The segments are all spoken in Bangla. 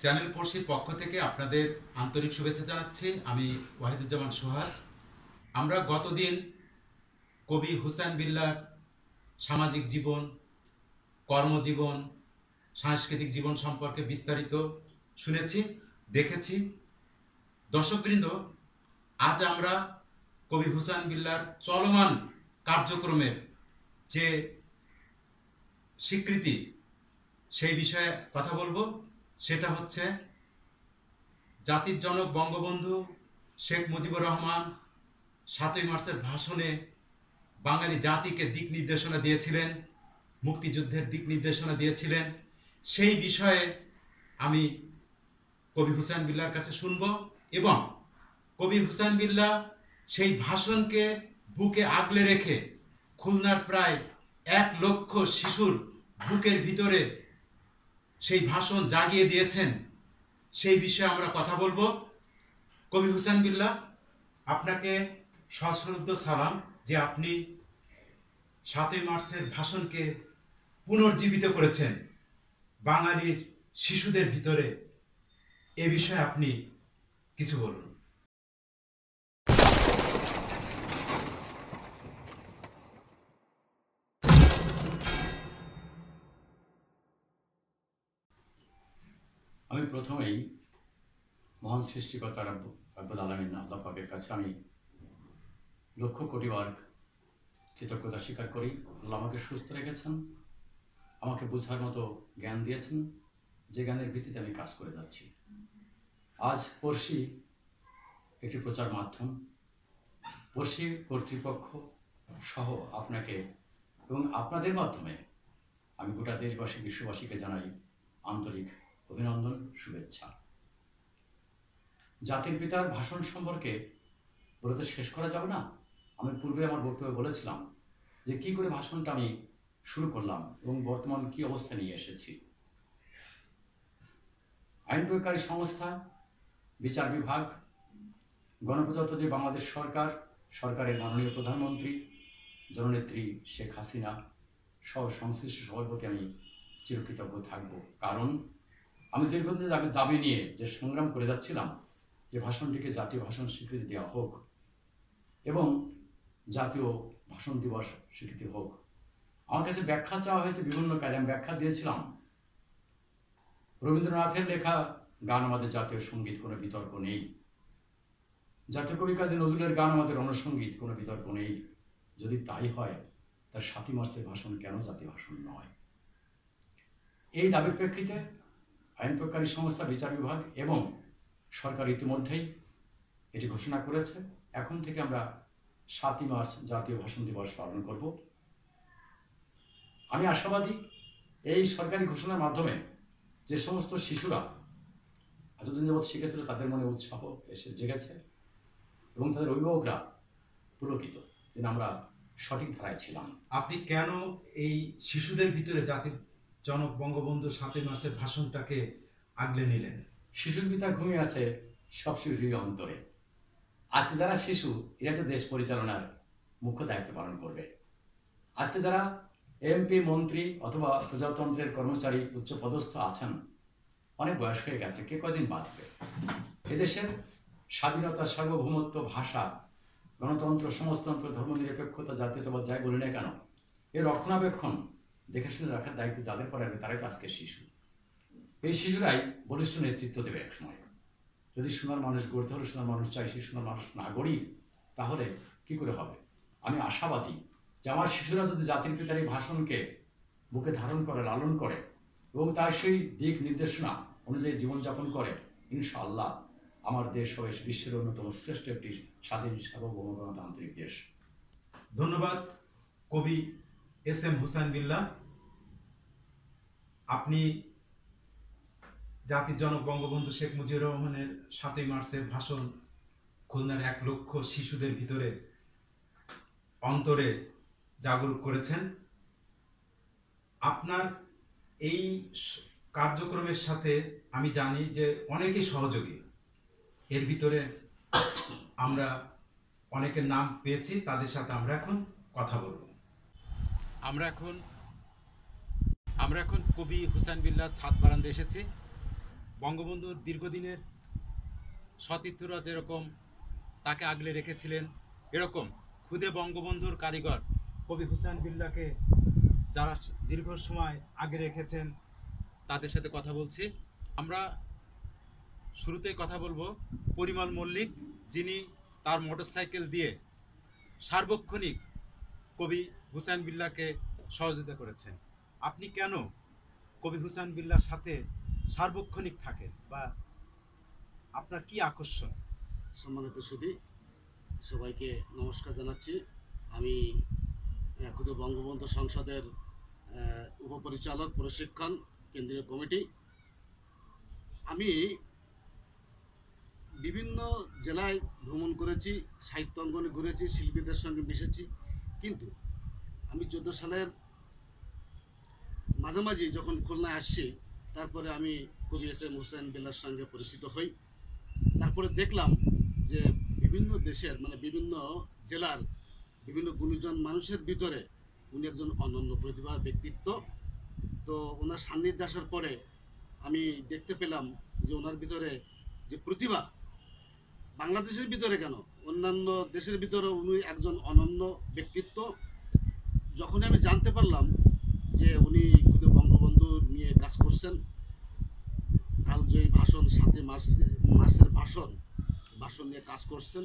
চ্যানেল পড়শির পক্ষ থেকে আপনাদের আন্তরিক শুভেচ্ছা জানাচ্ছি। আমি ওয়াহিদুজ্জামান সোহাগ। আমরা গতদিন কবি হুসাইন বিল্লাহর সামাজিক জীবন, কর্মজীবন, সাংস্কৃতিক জীবন সম্পর্কে বিস্তারিত শুনেছি, দেখেছি। দর্শকবৃন্দ, আজ আমরা কবি হুসাইন বিল্লাহর চলমান কার্যক্রমের যে স্বীকৃতি, সেই বিষয়ে কথা বলবো। সেটা হচ্ছে জাতির জনক বঙ্গবন্ধু শেখ মুজিবুর রহমান 7ই মার্চের ভাষণে বাঙালি জাতিকে দিক নির্দেশনা দিয়েছিলেন, মুক্তিযুদ্ধের দিক নির্দেশনা দিয়েছিলেন। সেই বিষয়ে আমি কবি হুসাইন বিল্লাহর কাছে শুনব এবং কবি হুসাইন বিল্লাহ সেই ভাষণকে বুকে আগলে রেখে খুলনার প্রায় 1 লক্ষ শিশুর বুকের ভিতরে সেই ভাষণ জাগিয়ে দিয়েছেন। সেই বিষয়ে আমরা কথা বলবো। কবি হুসাইন বিল্লাহ, আপনাকে সশ্রদ্ধ সালাম যে আপনি 7ই মার্চের ভাষণকে পুনর্জীবিত করেছেন বাঙালির শিশুদের ভিতরে। এ বিষয়ে আপনি কিছু বলুন। আমি প্রথমেই মহান সৃষ্টিকর্তা রব্বুল আলামিন আল্লাহ পাকের কাছে আমি লক্ষ কোটিবার কৃতজ্ঞতা স্বীকার করি। আল্লাহ আমাকে সুস্থ রেখেছেন, আমাকে বোঝার মতো জ্ঞান দিয়েছেন, যে জ্ঞানের ভিত্তিতে আমি কাজ করে যাচ্ছি। আজ পড়শি একটি প্রচার মাধ্যম, পড়শি কর্তৃপক্ষ সহ আপনাকে এবং আপনাদের মাধ্যমে আমি গোটা দেশবাসী, বিশ্ববাসীকে জানাই আন্তরিক অভিনন্দন, শুভেচ্ছা। জাতির পিতার ভাষণ সম্পর্কে বলে তো শেষ করা যাবে না। আমি পূর্বে আমার বক্তব্যে বলেছিলাম যে কি করে ভাষণটা আমি শুরু করলাম এবং বর্তমান কি অবস্থা নিয়ে এসেছি। আইন প্রয়োগকারী সংস্থা, বিচার বিভাগ, গণপ্রজাতন্ত্রী বাংলাদেশ সরকার, সরকারের মাননীয় প্রধানমন্ত্রী জননেত্রী শেখ হাসিনা সহ সংশ্লিষ্ট সবার প্রতি আমি চিরকৃতজ্ঞ থাকব। কারণ আমি দীর্ঘদিন দাবি নিয়ে যে সংগ্রাম করে যাচ্ছিলাম যে ভাষণটিকে জাতীয় ভাষণ স্বীকৃতি দেওয়া হোক এবং জাতীয় ভাষণ দিবস স্বীকৃতি হোক। আমার কাছে ব্যাখ্যা চাওয়া হয়েছে বিভিন্ন কাজে, আমি ব্যাখ্যা দিয়েছিলাম। রবীন্দ্রনাথের লেখা গান আমাদের জাতীয় সঙ্গীত, কোনো বিতর্ক নেই। জাতীয় কবি কাজী নজরুলের গান আমাদের রণসঙ্গীত, কোনো বিতর্ক নেই। যদি তাই হয়, তার 7ই মার্চের ভাষণ কেন জাতীয় ভাষণ নয়? এই দাবির প্রেক্ষিতে আইন প্রয়োগকারী সংস্থা, বিচার বিভাগ এবং সরকার ইতিমধ্যেই এটি ঘোষণা করেছে। এখন থেকে আমরা 7ই মার্চ জাতীয় ভাষণ দিবস পালন করব। আমি আশাবাদী এই সরকারি ঘোষণার মাধ্যমে যে সমস্ত শিশুরা এতদিন যাবৎ শিখেছিল তাদের মনে উৎসাহ এসে জেগেছে এবং তাদের অভিভাবকরা পুলকিত যে আমরা সঠিক ধারায় ছিলাম। আপনি কেন এই শিশুদের ভিতরে জাতির জনক বঙ্গবন্ধু 7ই মার্চের ভাষণটাকে আগলে নিলেন? শিশুর পিতা ঘুমিয়ে আছে সব শিশুর অন্তরে। আজকে যারা শিশু, এরা তো দেশ পরিচালনার মুখ্য দায়িত্ব পালন করবে। আজকে যারা এমপি, মন্ত্রী অথবা প্রজাতন্ত্রের কর্মচারী, উচ্চ পদস্থ আছেন, অনেক বয়স হয়ে গেছে, কে কয়দিন বাঁচবে? এদেশের স্বাধীনতা, সার্বভৌমত্ব, ভাষা, গণতন্ত্র, সমাজতন্ত্র, ধর্মনিরপেক্ষতা, জাতীয়তাবাদ, যাই বলি না কেন, এর রক্ষণাবেক্ষণ দেখে শুনে রাখার দায়িত্ব যাদের পরে আসবে তারাই তো আজকে শিশু। এই শিশুরাই বলিষ্ঠ নেতৃত্ব দেবে এক সময়। যদি সোনার মানুষ গড়তে হলে সোনার মানুষ চাই, সেই সোনার মানুষ না গড়ি, তাহলে কি করে হবে? আমি আশাবাদী যে আমার শিশুরা যদি জাতির পিতার এই ভাষণকে বুকে ধারণ করে, লালন করে এবং তার সেই দিক নির্দেশনা অনুযায়ী জীবনযাপন করে, ইনশাআল্লাহ আমার দেশ হবে বিশ্বের অন্যতম শ্রেষ্ঠ একটি স্বাধীন, সার্বভৌম, গণতান্ত্রিক দেশ। ধন্যবাদ কবি এস.এম. হুসাইন বিল্লাহ। আপনি জাতির জনক বঙ্গবন্ধু শেখ মুজিবুর রহমানের 7ই মার্চের ভাষণ খুলনার 1 লক্ষ শিশুদের ভিতরে, অন্তরে জাগরুক করেছেন। আপনার এই কার্যক্রমের সাথে আমি জানি যে অনেকেই সহযোগী। এর ভিতরে আমরা অনেকের নাম পেয়েছি, তাদের সাথে আমরা এখন কথা বলব। আমরা এখন কবি হুসাইন বিল্লাহ ছাদ বারান্দা এসেছি। বঙ্গবন্ধুর দীর্ঘদিনের সতীর্থরা যেরকম তাকে আগলে রেখেছিলেন, এরকম খুদে বঙ্গবন্ধুর কারিগর কবি হুসাইন বিল্লাহকে যারা দীর্ঘ সময় আগে রেখেছেন তাদের সাথে কথা বলছি। আমরা শুরুতেই কথা বলবো পরিমল মল্লিক, যিনি তার মোটরসাইকেল দিয়ে সার্বক্ষণিক কবি হুসাইন বিল্লাহকে সহযোগিতা করেছেন। আপনি কেন কবি হুসাইন বিল্লাহর সাথে সার্বক্ষণিক থাকেন, বা আপনার কি আকর্ষণ? সম্মানিত সুধী, সবাইকে নমস্কার জানাচ্ছি। আমি ক্ষুদে বঙ্গবন্ধু সংসদের উপপরিচালক প্রশিক্ষণ কেন্দ্রীয় কমিটি। আমি বিভিন্ন জেলায় ভ্রমণ করেছি, সাহিত্য অঙ্গনে ঘুরেছি, শিল্পীদের সঙ্গে মিশেছি, কিন্তু আমি 14 সালের মাঝামাঝি যখন খুলনায় আসছি, তারপরে আমি কবি এস এম হুসাইন বিল্লাহর সঙ্গে পরিচিত হই। তারপরে দেখলাম যে বিভিন্ন দেশের বিভিন্ন জেলার বিভিন্ন গুণীজন মানুষের ভিতরে উনি একজন অনন্য প্রতিভার ব্যক্তিত্ব। তো ওনার সান্নিধ্যে আসার পরে আমি দেখতে পেলাম যে ওনার ভিতরে যে প্রতিভা, বাংলাদেশের ভিতরে কেন অন্যান্য দেশের ভিতরে উনি একজন অনন্য ব্যক্তিত্ব। যখন আমি জানতে পারলাম যে উনি খুদে বঙ্গবন্ধু নিয়ে কাজ করছেন, কালজয়ী ভাষণ, 7ই মার্চের ভাষণ নিয়ে কাজ করছেন,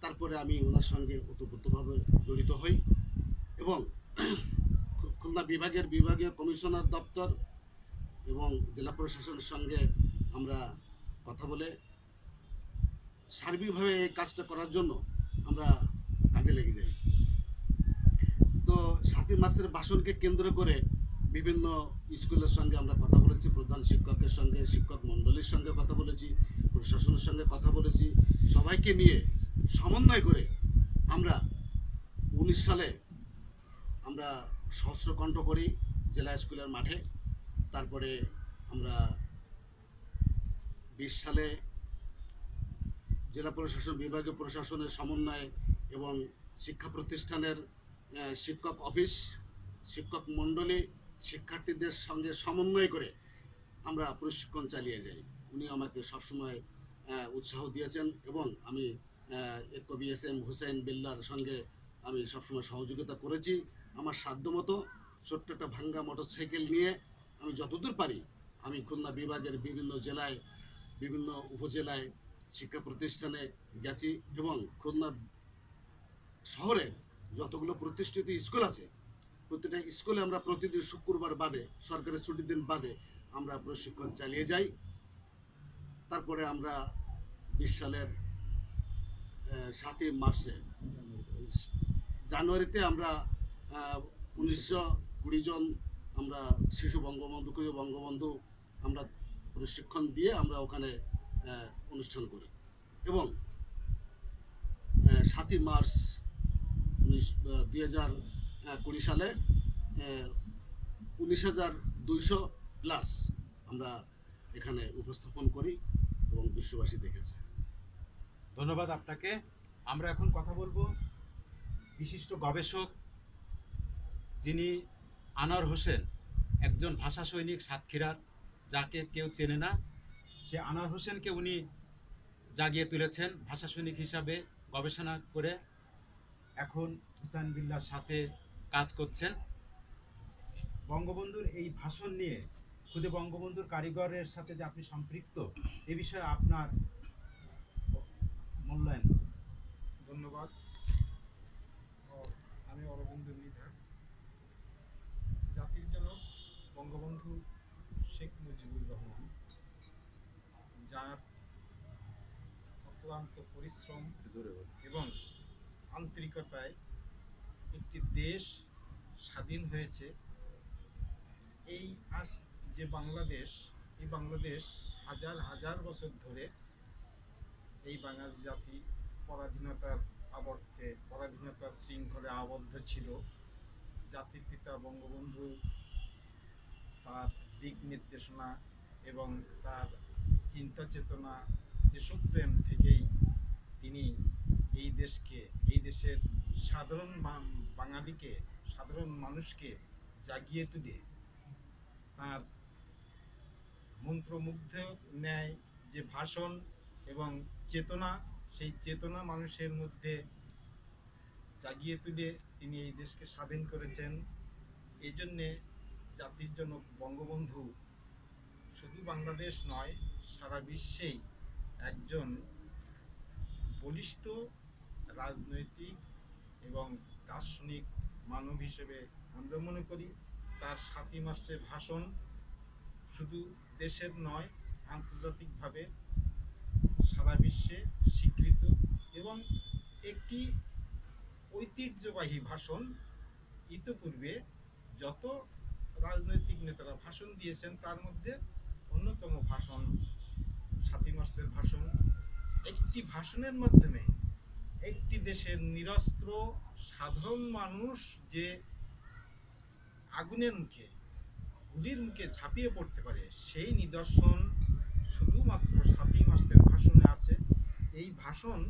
তারপরে আমি ওনার সঙ্গে ওতপ্রোতভাবে জড়িত হই এবং খুলনা বিভাগীয় কমিশনার দপ্তর এবং জেলা প্রশাসনের সঙ্গে আমরা কথা বলে সার্বিকভাবে এই কাজটা করার জন্য আমরা কাজে লেগে যাই। তো 7ই মার্চের ভাষণকে কেন্দ্র করে বিভিন্ন স্কুলের সঙ্গে আমরা কথা বলেছি, প্রধান শিক্ষকের সঙ্গে, শিক্ষক মণ্ডলীর সঙ্গে কথা বলেছি, প্রশাসনের সঙ্গে কথা বলেছি। সবাইকে নিয়ে সমন্বয় করে আমরা 19 সালে আমরা সহস্রকণ্ঠ করি জেলা স্কুলের মাঠে। তারপরে আমরা 20 সালে জেলা প্রশাসন, বিভাগীয় প্রশাসনের সমন্বয় এবং শিক্ষা প্রতিষ্ঠানের শিক্ষক অফিস, শিক্ষক মণ্ডলী, শিক্ষার্থীদের সঙ্গে সমন্বয় করে আমরা প্রশিক্ষণ চালিয়ে যাই। উনি আমাকে সবসময় উৎসাহ দিয়েছেন এবং আমি কবি এস এম হুসাইন বিল্লাহর সঙ্গে আমি সবসময় সহযোগিতা করেছি। আমার সাধ্যমতো ছোট্ট একটা ভাঙ্গা মোটরসাইকেল নিয়ে আমি যতদূর পারি আমি খুলনা বিভাগের বিভিন্ন জেলায়, বিভিন্ন উপজেলায়, শিক্ষা প্রতিষ্ঠানে গেছি এবং খুলনা শহরে যতগুলো প্রতিষ্ঠিত স্কুল আছে প্রতিটা স্কুলে আমরা প্রতিদিন শুক্রবার বাদে, সরকারি ছুটির দিন বাদে আমরা প্রশিক্ষণ চালিয়ে যাই। তারপরে আমরা 20 সালের 7ই মার্চে, জানুয়ারিতে আমরা 1920 জন আমরা শিশু বঙ্গবন্ধু আমরা প্রশিক্ষণ দিয়ে আমরা ওখানে অনুষ্ঠান করি এবং 7ই মার্চ 2020 সালে 19,200 প্লাস আমরা এখানে উপস্থাপন করি এবং বিশ্ববাসী দেখেছে। ধন্যবাদ আপনাকে। আমরা এখন কথা বলবো বিশিষ্ট গবেষক, যিনি আনোয়ার হোসেন, একজন ভাষা সৈনিক সাতক্ষীরার, যাকে কেউ চেনে না। সে আনোয়ার হোসেনকে উনি জাগিয়ে তুলেছেন ভাষা সৈনিক হিসাবে, গবেষণা করে এখন হুসাইন বিল্লাহর সাথে কাজ করছেন। বঙ্গবন্ধুর এই ভাষণ নিয়ে, খুদে বঙ্গবন্ধুর কারিগরের সাথে যে আপনি সম্পৃক্ত, এ বিষয়ে আপনার মূল্যায়ন। ধন্যবাদ। আমি অরবিন্দ মৃধা। জাতির জনক বঙ্গবন্ধু শেখ মুজিবুর রহমান, যার অক্লান্ত পরিশ্রম এবং আন্তরিকতায় একটি দেশ স্বাধীন হয়েছে। এই আজ যে বাংলাদেশ, এই বাংলাদেশ হাজার হাজার বছর ধরে এই বাঙালি জাতি পরাধীনতার আবর্তে, পরাধীনতার শৃঙ্খলে আবদ্ধ ছিল। জাতির পিতা বঙ্গবন্ধু তার দিক নির্দেশনা এবং তার চিন্তা চেতনা, দেশপ্রেম থেকেই তিনি এই দেশকে, এই দেশের সাধারণ বাঙালিকে, সাধারণ মানুষকে জাগিয়ে তুলে তার মন্ত্রমুগ্ধ ন্যায় যে ভাষণ এবং চেতনা, সেই চেতনা মানুষের মধ্যে জাগিয়ে তুলে তিনি এই দেশকে স্বাধীন করেছেন। এই জন্যে জাতির জনক বঙ্গবন্ধু শুধু বাংলাদেশ নয়, সারা বিশ্বেই একজন বলিষ্ঠ রাজনৈতিক এবং দার্শনিক মানব হিসেবে আমরা মনে করি। তার ৭ই মার্চের ভাষণ শুধু দেশের নয়, আন্তর্জাতিকভাবে সারা বিশ্বে স্বীকৃত এবং একটি ঐতিহ্যবাহী ভাষণ। ইতিপূর্বে যত রাজনৈতিক নেতারা ভাষণ দিয়েছেন তার মধ্যে অন্যতম ভাষণ ৭ই মার্চের ভাষণ। একটি ভাষণের মাধ্যমে একটি দেশের নিরস্ত্র সাধারণ মানুষ যে আগুনের মুখে, গুলির মুখে ঝাঁপিয়ে পড়তে পারে, সেই নিদর্শন শুধুমাত্র ৭ই মার্চের ভাষণে আছে। এই ভাষণ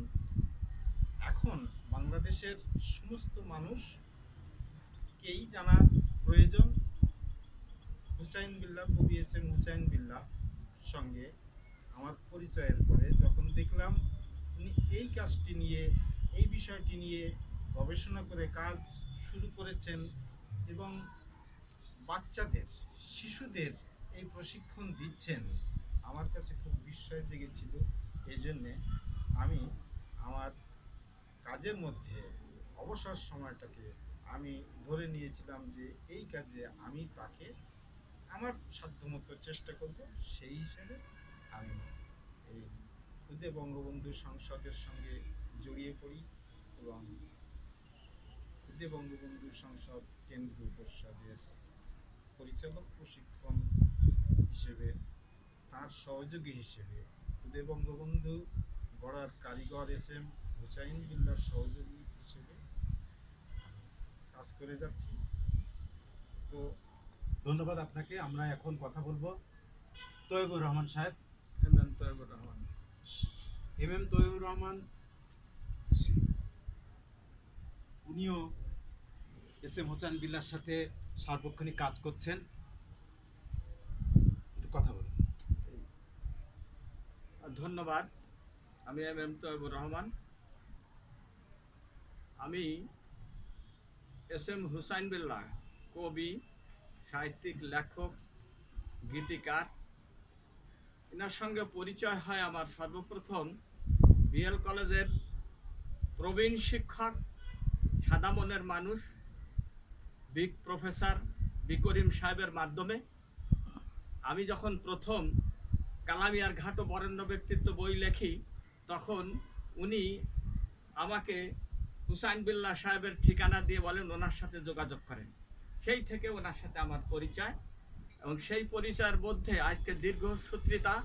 এখন বাংলাদেশের সমস্ত মানুষকেই জানা প্রয়োজন। হুসাইন বিল্লাহ, কবি এস এম হুসাইন বিল্লাহ সঙ্গে আমার পরিচয়ের পরে যখন দেখলাম উনি এই কাজটি নিয়ে, এই বিষয়টি নিয়ে গবেষণা করে কাজ শুরু করেছেন এবং বাচ্চাদের, শিশুদের এই প্রশিক্ষণ দিচ্ছেন, আমার কাছে খুব বিস্ময় জেগেছিল। এই জন্যে আমি আমার কাজের মধ্যে অবসর সময়টাকে আমি ধরে নিয়েছিলাম যে এই কাজে আমি তাকে আমার সাধ্যমতো চেষ্টা করব। সেই হিসেবে আমি এই খুদে বঙ্গবন্ধু সংসদের সঙ্গে জড়িয়ে পড়ি এবং খুদে বঙ্গবন্ধু সংসদ কেন্দ্রীয় পরিষদের পরিচালক প্রশিক্ষণ হিসেবে, তার সহযোগী হিসেবে, খুদে বঙ্গবন্ধু গড়ার কারিগর এস এম হুসাইন বিল্লাহর সহযোগী হিসেবে কাজ করে যাচ্ছি। তো ধন্যবাদ আপনাকে। আমরা এখন কথা বলবো তৈয়বুর রহমান সাহেব। তৈয়বুর রহমান, এম তৈয়বুর রহমান, উনিও এস এম হোসেন বিল্লাহর সাথে সার্বক্ষণিক কাজ করছেন। একটু কথা বলুন। ধন্যবাদ। আমি এম তৈয়বুর রহমান। আমি এস এম হুসাইন বিল্লাহ, কবি, সাহিত্যিক, লেখক, গীতিকার। এনার সঙ্গে পরিচয় হয় আমার সর্বপ্রথম বিএল কলেজের প্রবীণ শিক্ষক, সাদা মনের মানুষ, বিগ প্রফেসর বি করিম সাহেবের মাধ্যমে। আমি যখন প্রথম কালামিয়ার ঘাট ও বরেণ্য ব্যক্তিত্ব বই লেখি, তখন উনি আমাকে হুসাইন বিল্লাহ সাহেবের ঠিকানা দিয়ে বলেন ওনার সাথে যোগাযোগ করেন। সেই থেকে ওনার সাথে আমার পরিচয় এবং সেই পরিচয়ের মধ্যে আজকে দীর্ঘসূত্রিতা।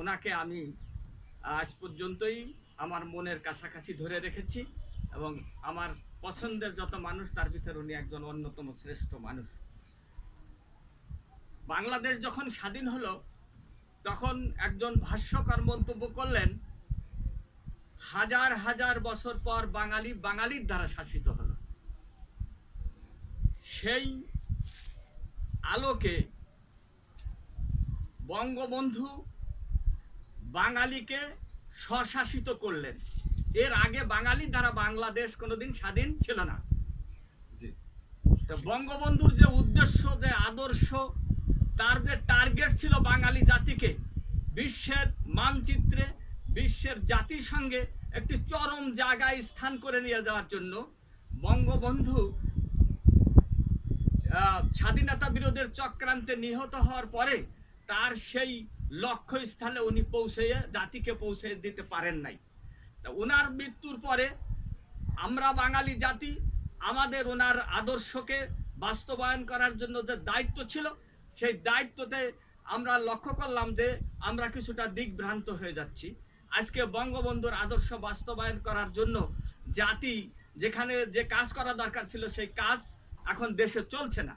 ওনাকে আমি আজ পর্যন্তই আমার মনের কাছাকাছি ধরে রেখেছি এবং আমার পছন্দের যত মানুষ তার ভিতরে উনি একজন অন্যতম শ্রেষ্ঠ মানুষ। বাংলাদেশ যখন স্বাধীন হলো তখন একজন ভাষ্যকার মন্তব্য করলেন, হাজার হাজার বছর পর বাঙালি বাঙালির দ্বারা শাসিত হলো। সেই আলোকে বঙ্গবন্ধু বাঙালিকে স্বশাসিত করলেন। এর আগে বাঙালির দ্বারা বাংলাদেশ কোনোদিন স্বাধীন ছিল না। তো বঙ্গবন্ধুর যে উদ্দেশ্য, যে আদর্শ, তার যে টার্গেট ছিল বাঙালি জাতিকে বিশ্বের মানচিত্রে, বিশ্বের জাতির সঙ্গে একটি চরম জায়গায় স্থান করে নিয়ে যাওয়ার জন্য বঙ্গবন্ধু স্বাধীনতা বিরোধের চক্রান্তে নিহত হওয়ার পরে তার সেই লক্ষ্যস্থলে উনি জাতিকে পৌঁছে দিতে পারেন নাই। তা ওনার মৃত্যুর পরে আমরা বাঙালি জাতি আমাদের ওনার আদর্শকে বাস্তবায়ন করার জন্য যে দায়িত্ব ছিল, সেই দায়িত্বতে আমরা লক্ষ্য করলাম যে আমরা কিছুটা দিকভ্রান্ত হয়ে যাচ্ছি। আজকে বঙ্গবন্ধুর আদর্শ বাস্তবায়ন করার জন্য জাতি যেখানে যে কাজ করা দরকার ছিল সেই কাজ এখন দেশে চলছে না।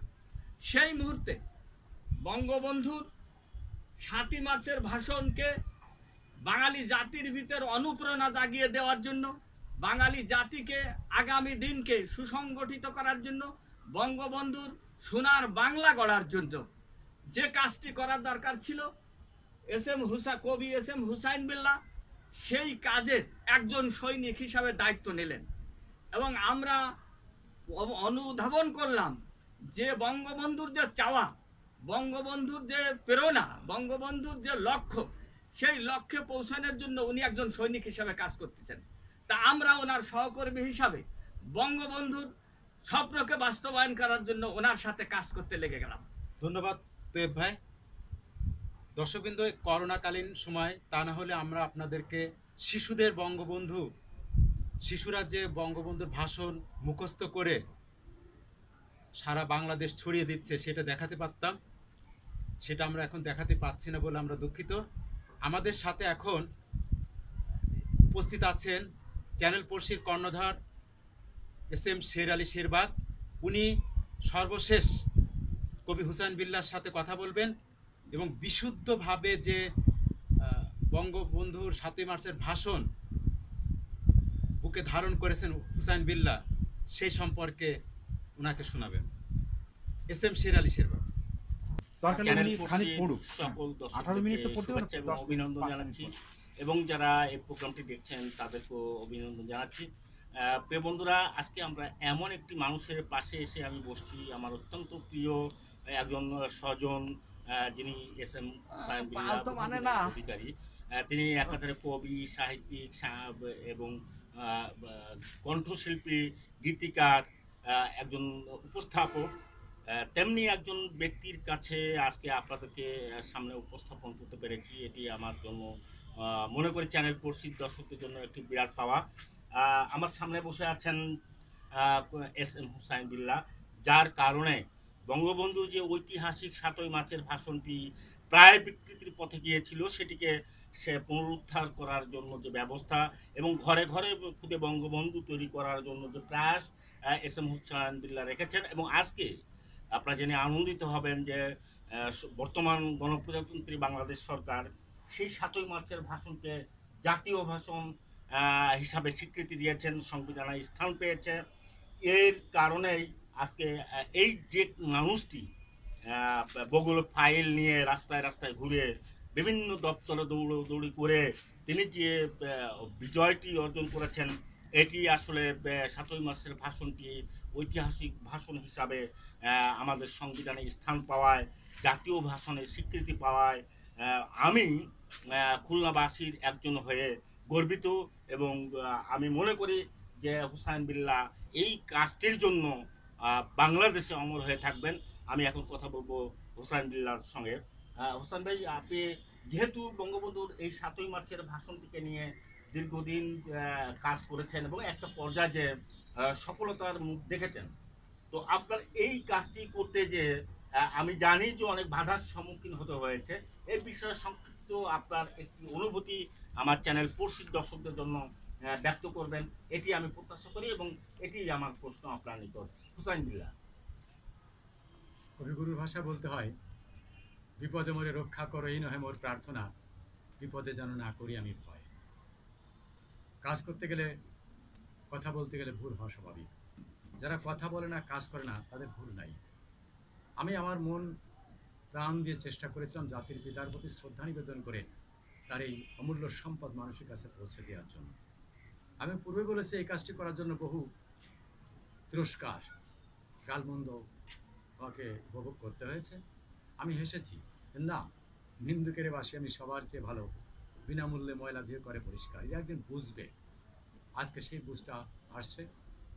সেই মুহূর্তে বঙ্গবন্ধুর ৭ই মার্চের ভাষণকে বাঙালি জাতির ভিতর অনুপ্রেরণা জাগিয়ে দেওয়ার জন্য, বাঙালি জাতিকে আগামী দিনকে সুসংগঠিত করার জন্য, বঙ্গবন্ধুর সোনার বাংলা গড়ার জন্য যে কাজটি করার দরকার ছিল কবি এস এম হুসাইন বিল্লাহ সেই কাজের একজন সৈনিক হিসাবে দায়িত্ব নিলেন এবং আমরা অনুধাবন করলাম যে বঙ্গবন্ধুর যে চাওয়া, বঙ্গবন্ধুর যে প্রেরণা, বঙ্গবন্ধুর যে লক্ষ্য, সেই লক্ষ্যে পৌঁছানোর জন্য উনি একজন সৈনিক হিসাবে কাজ করতেছেন। তা আমরা ওনার সহকর্মী হিসাবে বঙ্গবন্ধুর স্বপ্নকে বাস্তবায়ন করার জন্য ওনার সাথে কাজ করতে লেগে গেলাম। ধন্যবাদ তোয়েব ভাই। দর্শকবৃন্দ, করোনাকালীন সময়, তা না হলে আমরা আপনাদেরকে শিশুদের বঙ্গবন্ধু, শিশুরা যে বঙ্গবন্ধুর ভাষণ মুখস্থ করে সারা বাংলাদেশ ছড়িয়ে দিচ্ছে সেটা দেখাতে পারতাম। সেটা আমরা এখন দেখাতে পাচ্ছি না বলে আমরা দুঃখিত। আমাদের সাথে এখন উপস্থিত আছেন চ্যানেল পড়শির কর্ণধার এস এম শের আলী শেরবাগ। উনি সর্বশেষ কবি হুসাইন বিল্লাহর সাথে কথা বলবেন এবং বিশুদ্ধভাবে যে বঙ্গবন্ধুর ৭ই মার্চের ভাষণ বুকে ধারণ করেছেন হুসাইন বিল্লাহ, সেই সম্পর্কে ওনাকে শোনাবেন। এস এম শের আলী শেরবাগ। চ্যানেল সকল 18 মিনিট তো দর্শকদেরকে পড়তে শুভেচ্ছা এবং পারবে, অভিনন্দন 5 জানাচ্ছি মিনিট। এবং যারা এই প্রোগ্রামটি দেখছেন তাদেরকেও অভিনন্দন জানাচ্ছি। প্রিয় বন্ধুরা, আজকে আমরা এমন একটি মানুষের পাশে এসে আমি বসছি, আমার অত্যন্ত প্রিয় একজন স্বজন, যিনি এস এম হুসাইন বিল্লাহ অধিকারী। তিনি একাধারে কবি, সাহিত্যিক এবং কণ্ঠশিল্পী, গীতিকার, একজন উপস্থাপক। তেমনি একজন ব্যক্তির কাছে আজকে আপনাদেরকে সামনে উপস্থাপন করতে পেরেছি, এটি আমার জন্য মনে করি চ্যানেল পরিচিত দর্শকদের জন্য একটি বিরাট পাওয়া। আমার সামনে বসে আছেন এস এম হুসাইন বিল্লাহ, যার কারণে বঙ্গবন্ধু যে ঐতিহাসিক ৭ই মার্চের ভাষণটি প্রায় বিকৃতির পথে গিয়েছিল, সেটিকে সে পুনরুদ্ধার করার জন্য যে ব্যবস্থা এবং ঘরে ঘরে খুদে বঙ্গবন্ধু তৈরি করার জন্য যে প্রয়াস এস এম হুসাইন বিল্লাহ রেখেছেন। এবং আজকে আপনারা জেনে আনন্দিত হবেন যে বর্তমান গণপ্রজাতন্ত্রী বাংলাদেশ সরকার সেই ৭ই মার্চের ভাষণকে জাতীয় ভাষণ হিসাবে স্বীকৃতি দিয়েছেন, সংবিধানে স্থান পেয়েছে। এর কারণেই আজকে এই যে মানুষটি বগুলো ফাইল নিয়ে রাস্তায় রাস্তায় ঘুরে বিভিন্ন দপ্তরে দৌড়দৌড়ি করে তিনি যে বিজয়টি অর্জন করেছেন, এটি আসলে ৭ই মার্চের ভাষণটি ঐতিহাসিক ভাষণ হিসাবে আমাদের সংবিধানে স্থান পাওয়ায়, জাতীয় ভাষণের স্বীকৃতি পাওয়ায় আমি খুলনাবাসীর একজন হয়ে গর্বিত। এবং আমি মনে করি যে হুসাইন বিল্লাহ এই কাজটির জন্য বাংলাদেশে অমর হয়ে থাকবেন। আমি এখন কথা বলবো হুসাইন বিল্লাহর সঙ্গে। হুসাইন ভাই, আপনি যেহেতু বঙ্গবন্ধুর এই ৭ই মার্চের ভাষণটিকে নিয়ে দীর্ঘদিন কাজ করেছেন এবং একটা পর্যায়ে যে সফলতার মুখ দেখেছেন, তো আপনার এই কাজটি করতে যে আমি জানি যে অনেক বাধার সম্মুখীন হতে হয়েছে, এই বিষয়ে সংক্ষিপ্ত আপনার একটি অনুভূতি আমার চ্যানেল পরিচিত দর্শকদের জন্য ব্যক্ত করবেন, এটি আমি প্রত্যাশা করি এবং এটি আমার প্রশ্ন আপনার নিকট। হুসাইন বিল্লাহ। কবিগুরুর ভাষা বলতে হয়, বিপদে মোরে রক্ষা করো এই নহে মোর প্রার্থনা, বিপদে যেন না করি আমি ভয়। কাজ করতে গেলে, কথা বলতে গেলে ভুল হওয়া স্বাভাবিক। যারা কথা বলে না, কাজ করে না, তাদের ভুল নাই। আমি আমার মন প্রাণ দিয়ে চেষ্টা করেছিলাম জাতির পিতার প্রতি শ্রদ্ধা নিবেদন করে তার এই অমূল্য সম্পদ মানুষের কাছে পৌঁছে দেওয়ার জন্য। আমি পূর্বে বলেছি এই কাজটি করার জন্য বহু তিরস্কার, গালমন্দ আমাকে উপভোগ করতে হয়েছে। আমি হেসেছি, না, নিন্দুকের বাসে আমি সবার চেয়ে ভালো, বিনামূল্যে ময়লা দিয়ে করে পরিষ্কার। এটা একদিন বুঝবে। আজকে সেই বুঝটা আসছে।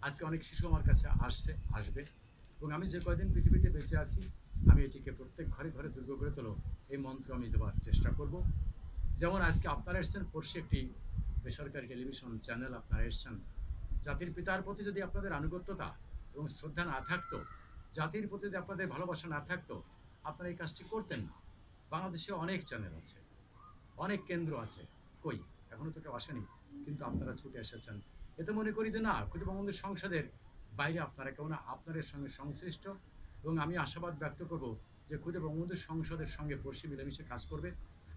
আজকে অনেক শিশু আমার কাছে আসবে এবং আমি যে কয়দিন পৃথিবীতে বেঁচে আছি, আমি এটিকে প্রত্যেক ঘরে ঘরে দুর্গ করে তোলো, এই মন্ত্র আমি দেওয়ার চেষ্টা করব। যেমন আজকে আপনারা এসছেন পড়শি একটি বেসরকারি টেলিভিশন চ্যানেল, আপনারা এসছেন। জাতির পিতার প্রতি যদি আপনাদের আনুগত্যতা এবং শ্রদ্ধা না থাকতো, জাতির প্রতি যদি আপনাদের ভালোবাসা না থাকতো, আপনারা এই কাজটি করতেন না। বাংলাদেশে অনেক চ্যানেল আছে, অনেক কেন্দ্র আছে, কই এখনো তো কেউ আসেনি, কিন্তু আপনারা ছুটে এসেছেন। এতে মনে করি যে না, খুদে বঙ্গবন্ধু সংসদের বাইরে আপনারা কেউ না, আপনাদের সঙ্গে সংশ্লিষ্ট। এবং আমি আশাবাদ ব্যক্ত করব যে খুদে বঙ্গবন্ধু সংসদের সঙ্গে পড়শি মিলেমিশে কাজ করবে।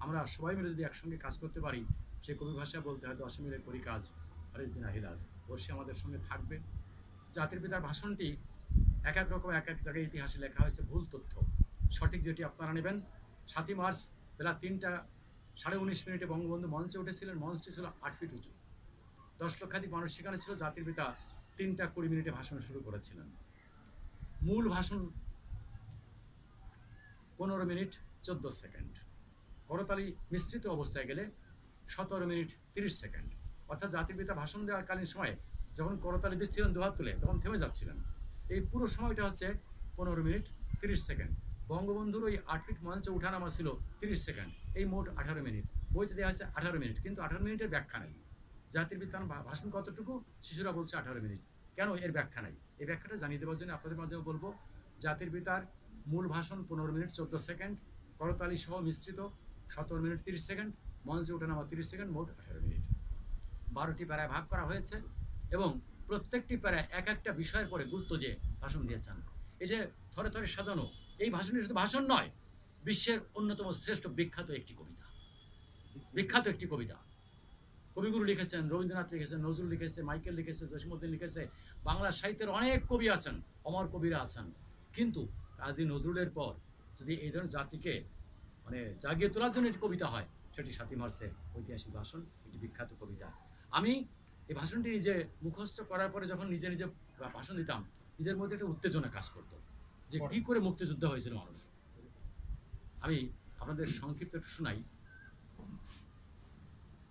আমরা সবাই মিলে যদি একসঙ্গে কাজ করতে পারি, সেই কবি ভাষায় বলতে হয় 10 মিলে করি কাজ, আরেক দিন আহিলাজ। পড়শি আমাদের সঙ্গে থাকবে। জাতির পিতার ভাষণটি এক এক রকম এক এক জায়গায় ইতিহাসে লেখা হয়েছে ভুল তথ্য। সঠিক যেটি আপনারা নেবেন, 7ই মার্চ বেলা 3টা 19:30 বঙ্গবন্ধু মঞ্চে উঠেছিলেন। মঞ্চটি ছিল 8 ফিট উঁচু। 10 লক্ষাধিক মানুষ সেখানে ছিল। জাতির পিতা 3:20 ভাষণ শুরু করেছিলেন। মূল ভাষণ 15 মিনিট 14 সেকেন্ড। করতালি মিশ্রিত অবস্থায় গেলে 17 মিনিট 30 সেকেন্ড। অর্থাৎ জাতির পিতা ভাষণ দেওয়াকালীন সময়ে যখন করতালি দিচ্ছিলেন দুহাত তুলে, তখন থেমে যাচ্ছিলেন। এই পুরো সময়টা হচ্ছে 15 মিনিট 30 সেকেন্ড। বঙ্গবন্ধুর ওই 8 ফিট মঞ্চে উঠানামা ছিল 30 সেকেন্ড। এই মোট 18 মিনিট। বইতে দেওয়া হয়েছে 18 মিনিট, কিন্তু 18 মিনিটের ব্যাখ্যা নেই। জাতির পিতার ভাষণ কতটুকু, শিশুরা বলছে 18 মিনিট। কেন, এর ব্যাখ্যা নাই। এই ব্যাখ্যাটা জানিয়ে দেওয়ার জন্য আপনাদের মাধ্যমে বলবো, জাতির পিতার মূল ভাষণ 15 মিনিট 14 সেকেন্ড, করতালি সহ মিশ্রিত 17 মিনিট 30 সেকেন্ড, মঞ্চে ওঠানামা 30 সেকেন্ড, মোট 18 মিনিট। 12টি প্যারায় ভাগ করা হয়েছে এবং প্রত্যেকটি প্যারায় এক একটা বিষয়ের পরে গুরুত্ব দিয়ে ভাষণ দিয়েছেন। এই যে থরে থরে সাজানো, এই ভাষণটি শুধু ভাষণ নয়, বিশ্বের অন্যতম শ্রেষ্ঠ বিখ্যাত একটি কবিতা। বিখ্যাত একটি কবিতা। কবিগুরু লিখেছেন, রবীন্দ্রনাথ লিখেছেন, নজরুল লিখেছে, মাইকেল লিখেছে, জসীমউদ্দিন লিখেছে। বাংলা সাহিত্যের অনেক কবি আছেন, অমর কবিরা আছেন। কিন্তু কাজী নজরুলের পর যদি এই ধরনের জাতিকে জাগিয়ে তোলার জন্য একটি কবিতা হয়, সেটি 7ই মার্চের ঐতিহাসিক ভাষণ, একটি বিখ্যাত কবিতা। আমি এই ভাষণটি নিজে মুখস্থ করার পরে যখন নিজে নিজে ভাষণ দিতাম, নিজের মধ্যে একটা উত্তেজনা কাজ করতো যে কি করে মুক্তিযুদ্ধ হয়েছিল মানুষ। আমি আপনাদের সংক্ষিপ্ত একটু শোনাই।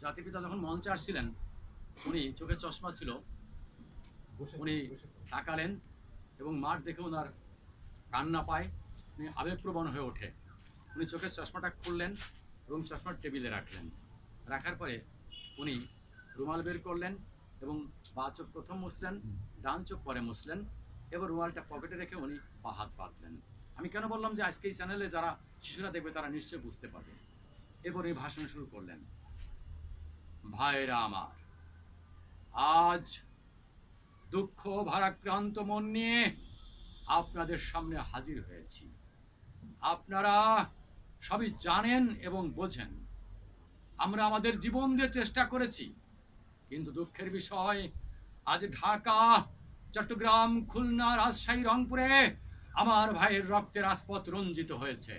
জাতির পিতা যখন মঞ্চে আসছিলেন, উনি চোখে চশমা ছিল, উনি তাকালেন এবং মাঠ দেখে ওনার কান্না পায়, উনি আবেগপ্রবণ হয়ে ওঠে। উনি চোখের চশমাটা খুললেন এবং চশমার টেবিলে রাখলেন। রাখার পরে উনি রুমাল বের করলেন এবং বা চোখ প্রথম মুছলেন, ডান চোখ পরে মুছলেন এবং রুমালটা পকেটে রেখে উনি পা হাত বাঁধলেন। আমি কেন বললাম যে আজকে এই চ্যানেলে যারা শিশুরা দেখবে তারা নিশ্চয়ই বুঝতে পারবে। এরপর এই ভাষণ শুরু করলেন। ভাইরা আমার, আজ দুঃখ ভারাক্রান্ত মন নিয়ে আপনাদের সামনে হাজির হয়েছি। আপনারা সবই জানেন এবং বোঝেন, আমরা আমাদের জীবন দিয়ে চেষ্টা করেছি, কিন্তু দুঃখের বিষয় আজ ঢাকা, চট্টগ্রাম, খুলনা, রাজশাহী, রংপুরে আমার ভাইয়ের রক্তের রাজপথ রঞ্জিত হয়েছে।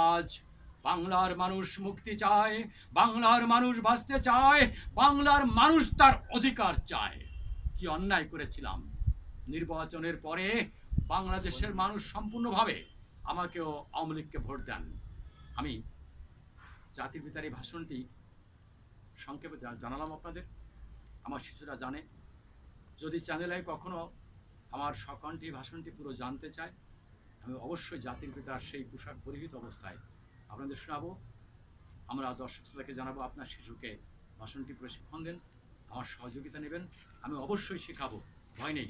আজ বাংলার মানুষ মুক্তি চায়, বাংলার মানুষ বাঁচতে চায়, বাংলার মানুষ তার অধিকার চায়। কি অন্যায় করেছিলাম! নির্বাচনের পরে বাংলাদেশের মানুষ সম্পূর্ণভাবে আমাকেও আওয়ামী লীগকে ভোট দেন। আমি জাতির পিতার এই ভাষণটি সংক্ষেপে জানালাম আপনাদের। আমার শিশুরা জানে। যদি চ্যানেলে কখনো আমার সকণ্ঠী ভাষণটি পুরো জানতে চায়, আমি অবশ্যই জাতির পিতার সেই পোশাক পরিহিত অবস্থায় আপনাদের শোনাবো। আমরা দর্শক শ্রোতাকে জানাবো, আপনার শিশুকে ভাষণটি প্রশিক্ষণ দেন, আমার সহযোগিতা নেবেন। আমি অবশ্যই শেখাবো, ভয় নেই।